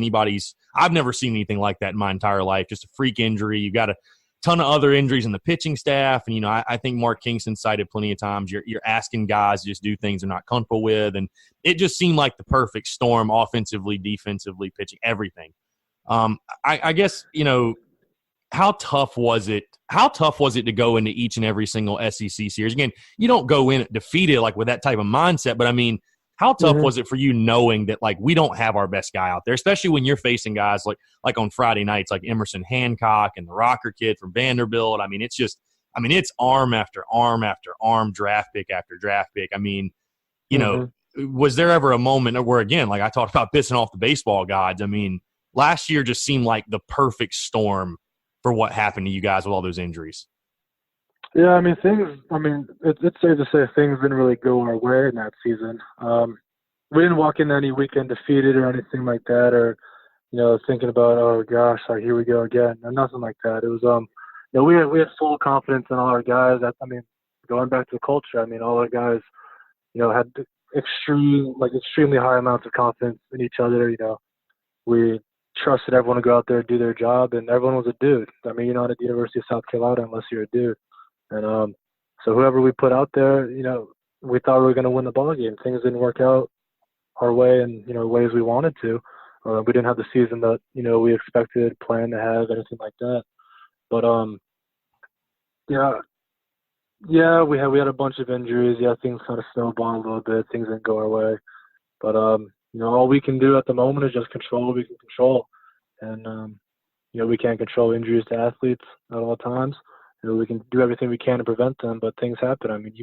I've never seen anything like that in my entire life. Just a freak injury. You got a ton of other injuries in the pitching staff. And, I think Mark Kingston cited plenty of times you're asking guys to just do things they're not comfortable with. And it just seemed like the perfect storm, offensively, defensively, pitching, everything. I guess, how tough was it? How tough was it to go into each and every single SEC series? Again, you don't go in defeated like with that type of mindset, but I mean, how tough was it for you knowing that, like, we don't have our best guy out there, especially when you're facing guys like on Friday nights, like Emerson Hancock and the Rocker kid from Vanderbilt? I mean, it's arm after arm after arm, draft pick after draft pick. I mean, was there ever a moment where, again, like I talked about pissing off the baseball gods? I mean, last year just seemed like the perfect storm for what happened to you guys with all those injuries. Yeah, it's safe to say things didn't really go our way in that season. We didn't walk in any weekend defeated or anything like that, or, thinking about, oh gosh, like here we go again, and nothing like that. It was, we had full confidence in all our guys. Going back to the culture, all our guys, had extremely high amounts of confidence in each other. We trusted everyone to go out there and do their job, and everyone was a dude. You're not at the University of South Carolina unless you're a dude. And so whoever we put out there, we thought we were going to win the ball game. Things didn't work out our way in ways we wanted to. We didn't have the season that we expected, planned to have, anything like that. But we had a bunch of injuries. Yeah, things kind of snowballed a little bit. Things didn't go our way. But all we can do at the moment is just control what we can control. And we can't control injuries to athletes at all times. we can do everything we can to prevent them, but things happen. I mean,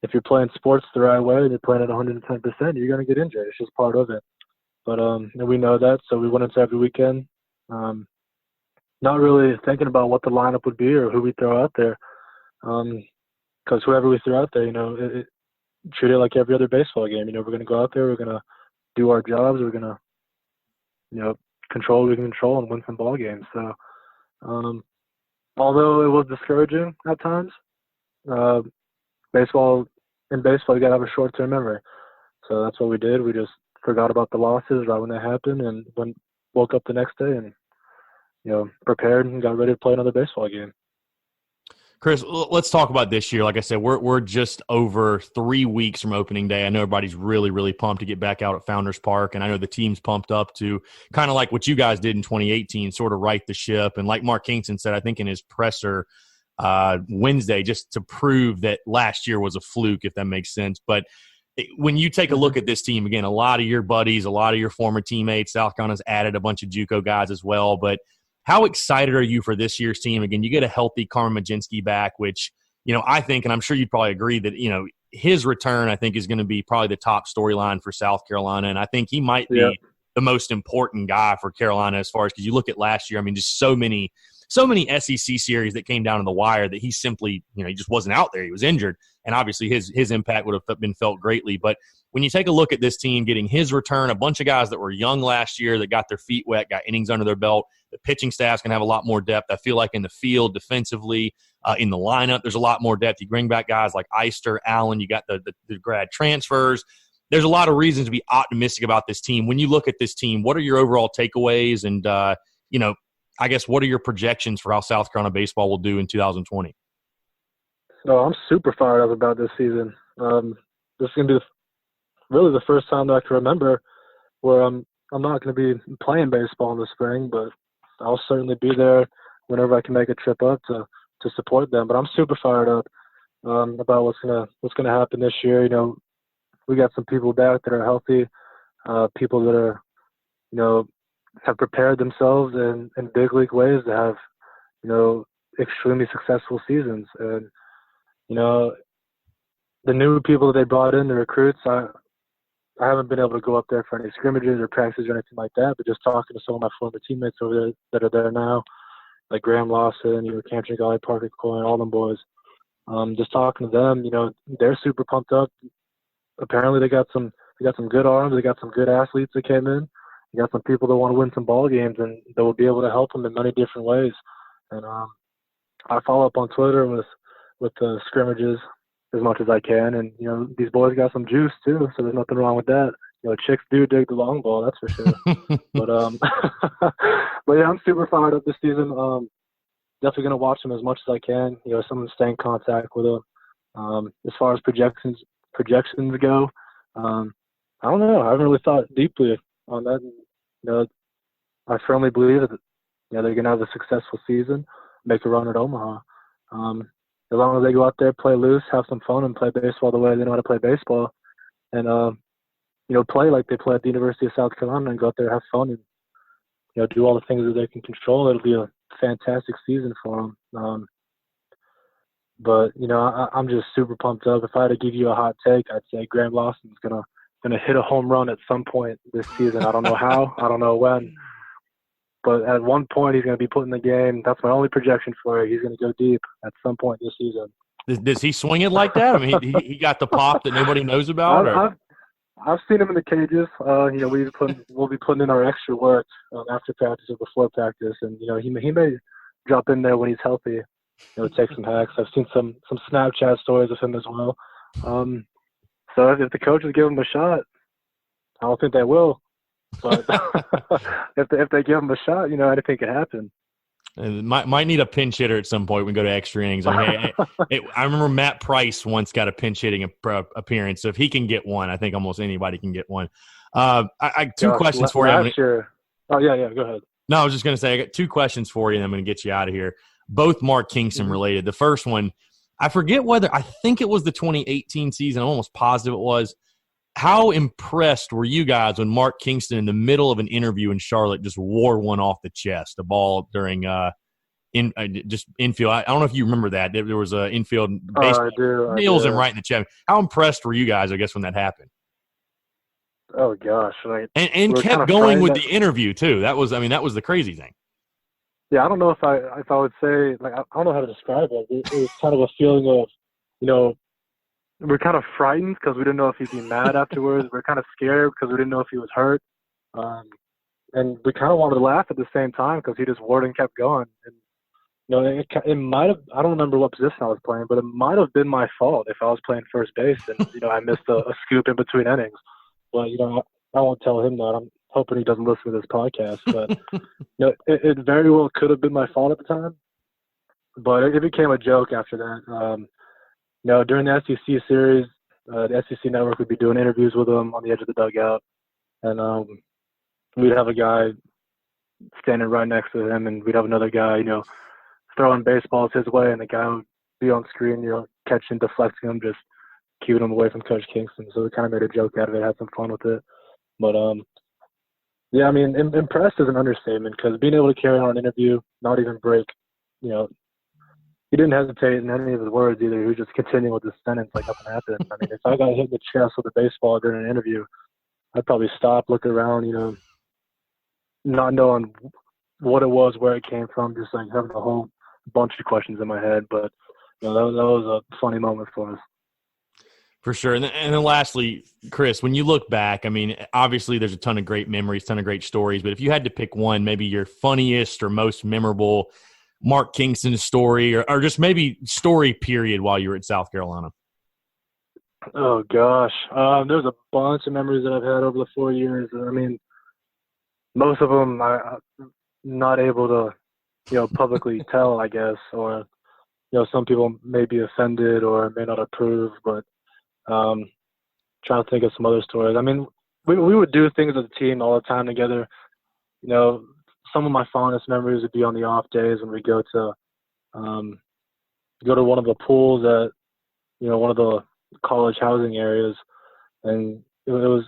if you're playing sports the right way and you're playing at 110%, you're going to get injured. It's just part of it. But and we know that, so we went into every weekend not really thinking about what the lineup would be or who we throw out there. Because whoever we throw out there, treat it like every other baseball game. We're going to go out there, we're going to do our jobs, we're going to, control what we can control and win some ball games. So, although it was discouraging at times, baseball, you got to have a short-term memory. So that's what we did. We just forgot about the losses right when they happened and woke up the next day and, prepared and got ready to play another baseball game. Chris, let's talk about this year. Like I said, we're just over 3 weeks from opening day. I know everybody's really, really pumped to get back out at Founders Park, and I know the team's pumped up to kind of like what you guys did in 2018, sort of right the ship. And like Mark Kingston said, I think in his presser Wednesday, just to prove that last year was a fluke, if that makes sense. But when you take a look at this team, again, a lot of your buddies, a lot of your former teammates, South Carolina's added a bunch of JUCO guys as well, but how excited are you for this year's team? Again, you get a healthy Carmen Majinski back, which, I think, and I'm sure you'd probably agree that, his return, I think, is going to be probably the top storyline for South Carolina. And I think he might be the most important guy for Carolina as far as, because you look at last year, I mean, just so many SEC series that came down to the wire that he simply, he just wasn't out there. He was injured. And obviously his impact would have been felt greatly. But when you take a look at this team getting his return, a bunch of guys that were young last year that got their feet wet, got innings under their belt, the pitching staff's going to have a lot more depth. I feel like in the field, defensively, in the lineup, there's a lot more depth. You bring back guys like Eister, Allen, you got the grad transfers. There's a lot of reasons to be optimistic about this team. When you look at this team, what are your overall takeaways? And, I guess, what are your projections for how South Carolina baseball will do in 2020? So I'm super fired up about this season. This is going to be really the first time that I can remember where I'm not going to be playing baseball in the spring, but I'll certainly be there whenever I can make a trip up to support them. But I'm super fired up about what's gonna happen this year. We got some people back that are healthy, people that are have prepared themselves in big league ways to have extremely successful seasons. And the new people that they brought in, the recruits, I haven't been able to go up there for any scrimmages or practices or anything like that, but just talking to some of my former teammates over there that are there now, like Graham Lawson, Camden Galley, Parker Coyne, all them boys. Just talking to them, they're super pumped up. Apparently they got some good arms, they got some good athletes that came in. You got some people that want to win some ball games and that will be able to help them in many different ways. And I follow up on Twitter with the scrimmages as much as I can. And, these boys got some juice too, so there's nothing wrong with that. Chicks do dig the long ball, that's for sure. But yeah, I'm super fired up this season. Definitely going to watch them as much as I can. Someone stay in contact with them. As far as projections go, I don't know. I haven't really thought deeply on that. I firmly believe that they're going to have a successful season, make a run at Omaha. As long as they go out there, play loose, have some fun, and play baseball the way they know how to play baseball, and play like they play at the University of South Carolina, and go out there, have fun, and do all the things that they can control. It'll be a fantastic season for them. But I'm just super pumped up. If I had to give you a hot take, I'd say Graham Lawson's gonna hit a home run at some point this season. I don't know how, I don't know when, but at one point he's going to be put in the game. That's my only projection for it. He's going to go deep at some point this season. Does he swing it like that? I mean, he got the pop that nobody knows about. I've seen him in the cages. We'll be putting in our extra work after practice or before practice, and he may drop in there when he's healthy. Take some hacks. I've seen some Snapchat stories of him as well. So if the coaches give him a shot, I don't think they will. But if they give him a shot, anything can happen. Might need a pinch hitter at some point. We go to extra innings. I remember Matt Price once got a pinch hitting appearance. So if he can get one, I think almost anybody can get one. I two questions for you. Oh yeah, go ahead. No, I was just going to say I got two questions for you, and I'm going to get you out of here. Both Mark Kingston related. The first one, I forget whether – I think it was the 2018 season. I'm almost positive it was. How impressed were you guys when Mark Kingston, in the middle of an interview in Charlotte, just wore one off the chest, the ball during just infield. I don't know if you remember that. There was a infield I do. nails him right in the chest. How impressed were you guys, I guess, when that happened? Oh gosh, And kept going with the interview too. That was the crazy thing. Yeah, I don't know if I would say, like, I don't know how to describe it. It was kind of a feeling of, we're kind of frightened because we didn't know if he'd be mad afterwards. We're kind of scared because we didn't know if he was hurt. And we kind of wanted to laugh at the same time because he just wore it and kept going. And, it might have, I don't remember what position I was playing, but it might have been my fault if I was playing first base and, I missed a scoop in between innings. But, I won't tell him that. I'm hoping he doesn't listen to this podcast. But, it very well could have been my fault at the time. But it became a joke after that. During the SEC series, the SEC network would be doing interviews with him on the edge of the dugout. And we'd have a guy standing right next to him, and we'd have another guy, throwing baseballs his way, and the guy would be on screen, catching, deflecting him, just keeping him away from Coach Kingston. So we kind of made a joke out of it, had some fun with it. But, yeah, I mean, impressed is an understatement because being able to carry on an interview, not even break, he didn't hesitate in any of his words either. He was just continuing with his sentence like nothing happened. I mean, if I got hit in the chest with a baseball during an interview, I'd probably stop, look around, not knowing what it was, where it came from, just like having a whole bunch of questions in my head. But that was a funny moment for us. For sure. And then lastly, Chris, when you look back, I mean, obviously there's a ton of great memories, ton of great stories, but if you had to pick one, maybe your funniest or most memorable Mark Kingston story or just maybe story period while you were at South Carolina. Oh, gosh. There's a bunch of memories that I've had over the 4 years. I mean, most of them I'm not able to, publicly tell, I guess, or, some people may be offended or may not approve, but trying to think of some other stories. I mean, we would do things as a team all the time together. Some of my fondest memories would be on the off days when we go to one of the pools at, one of the college housing areas. And it was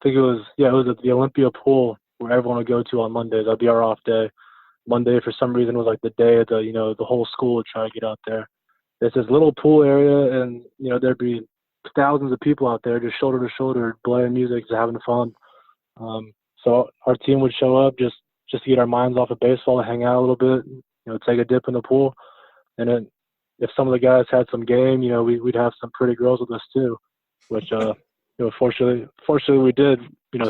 at the Olympia pool where everyone would go to on Mondays. That'd be our off day. Monday, for some reason, was like the day the whole school would try to get out there. It's this little pool area, and, there'd be thousands of people out there just shoulder to shoulder, blaring music, just having fun. So our team would show up just to get our minds off of baseball, hang out a little bit, take a dip in the pool. And then if some of the guys had some game, we'd have some pretty girls with us too, which, fortunately we did,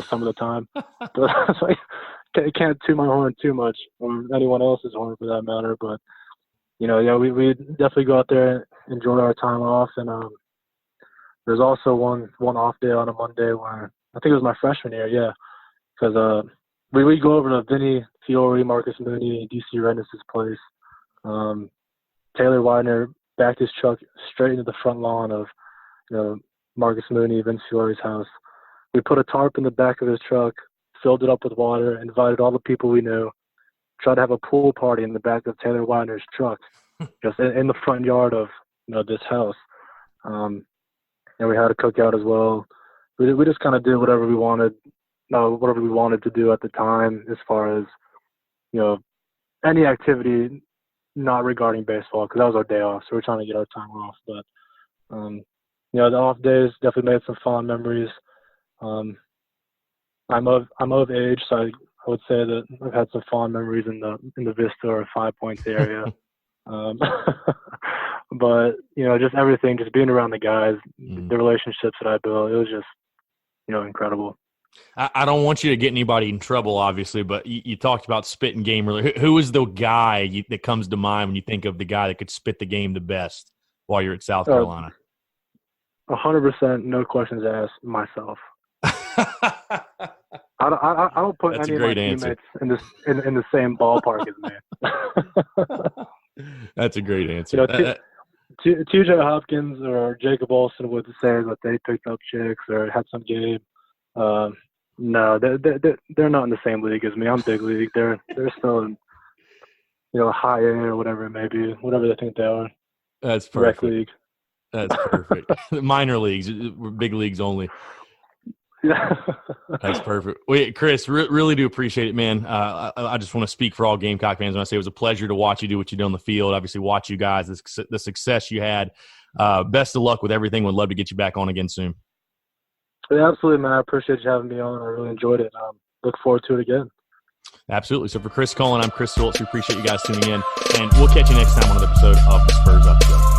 some of the time. But I can't toot my horn too much, or anyone else's horn for that matter. But, we definitely go out there and enjoy our time off. And there's also one off day on a Monday where I think it was my freshman year, yeah, because we go over to Vinny Fiore, Marcus Mooney, DC Rennis's place. Taylor Widener backed his truck straight into the front lawn of, Marcus Mooney, Vince Fiore's house. We put a tarp in the back of his truck, filled it up with water, invited all the people we knew, tried to have a pool party in the back of Taylor Widener's truck, just in the front yard of, this house. And we had a cookout as well. We just kind of did whatever we wanted to do at the time, as far as, any activity not regarding baseball, because that was our day off, so we're trying to get our time off. But, the off days definitely made some fond memories. I'm of age, so I would say that I've had some fond memories in the Vista or 5 Points area. But, just everything, just being around the guys, the relationships that I built, it was just, incredible. I don't want you to get anybody in trouble, obviously, but you talked about spitting game earlier. Who is the guy that comes to mind when you think of the guy that could spit the game the best while you're at South Carolina? 100%, no questions asked, myself. I don't put That's any of my teammates in the same ballpark as me. That's a great answer. TJ Hopkins or Jacob Olsen would say that they picked up chicks or had some game. No, they're not in the same league as me. I'm big league. They're still in, high A or whatever it may be, whatever they think they are. That's perfect. Rec league. That's perfect. Minor leagues, big leagues only. Yeah. That's perfect. Wait, Chris, really do appreciate it, man. I just want to speak for all Gamecock fans when I say it was a pleasure to watch you do what you do on the field. Obviously, watch you guys, the success you had. Best of luck with everything. Would love to get you back on again soon. Yeah, absolutely, man. I appreciate you having me on. I really enjoyed it. Look forward to it again. Absolutely. So for Chris Cullen, I'm Chris Schultz. We appreciate you guys tuning in, and we'll catch you next time on another episode of the Spurs Up Show.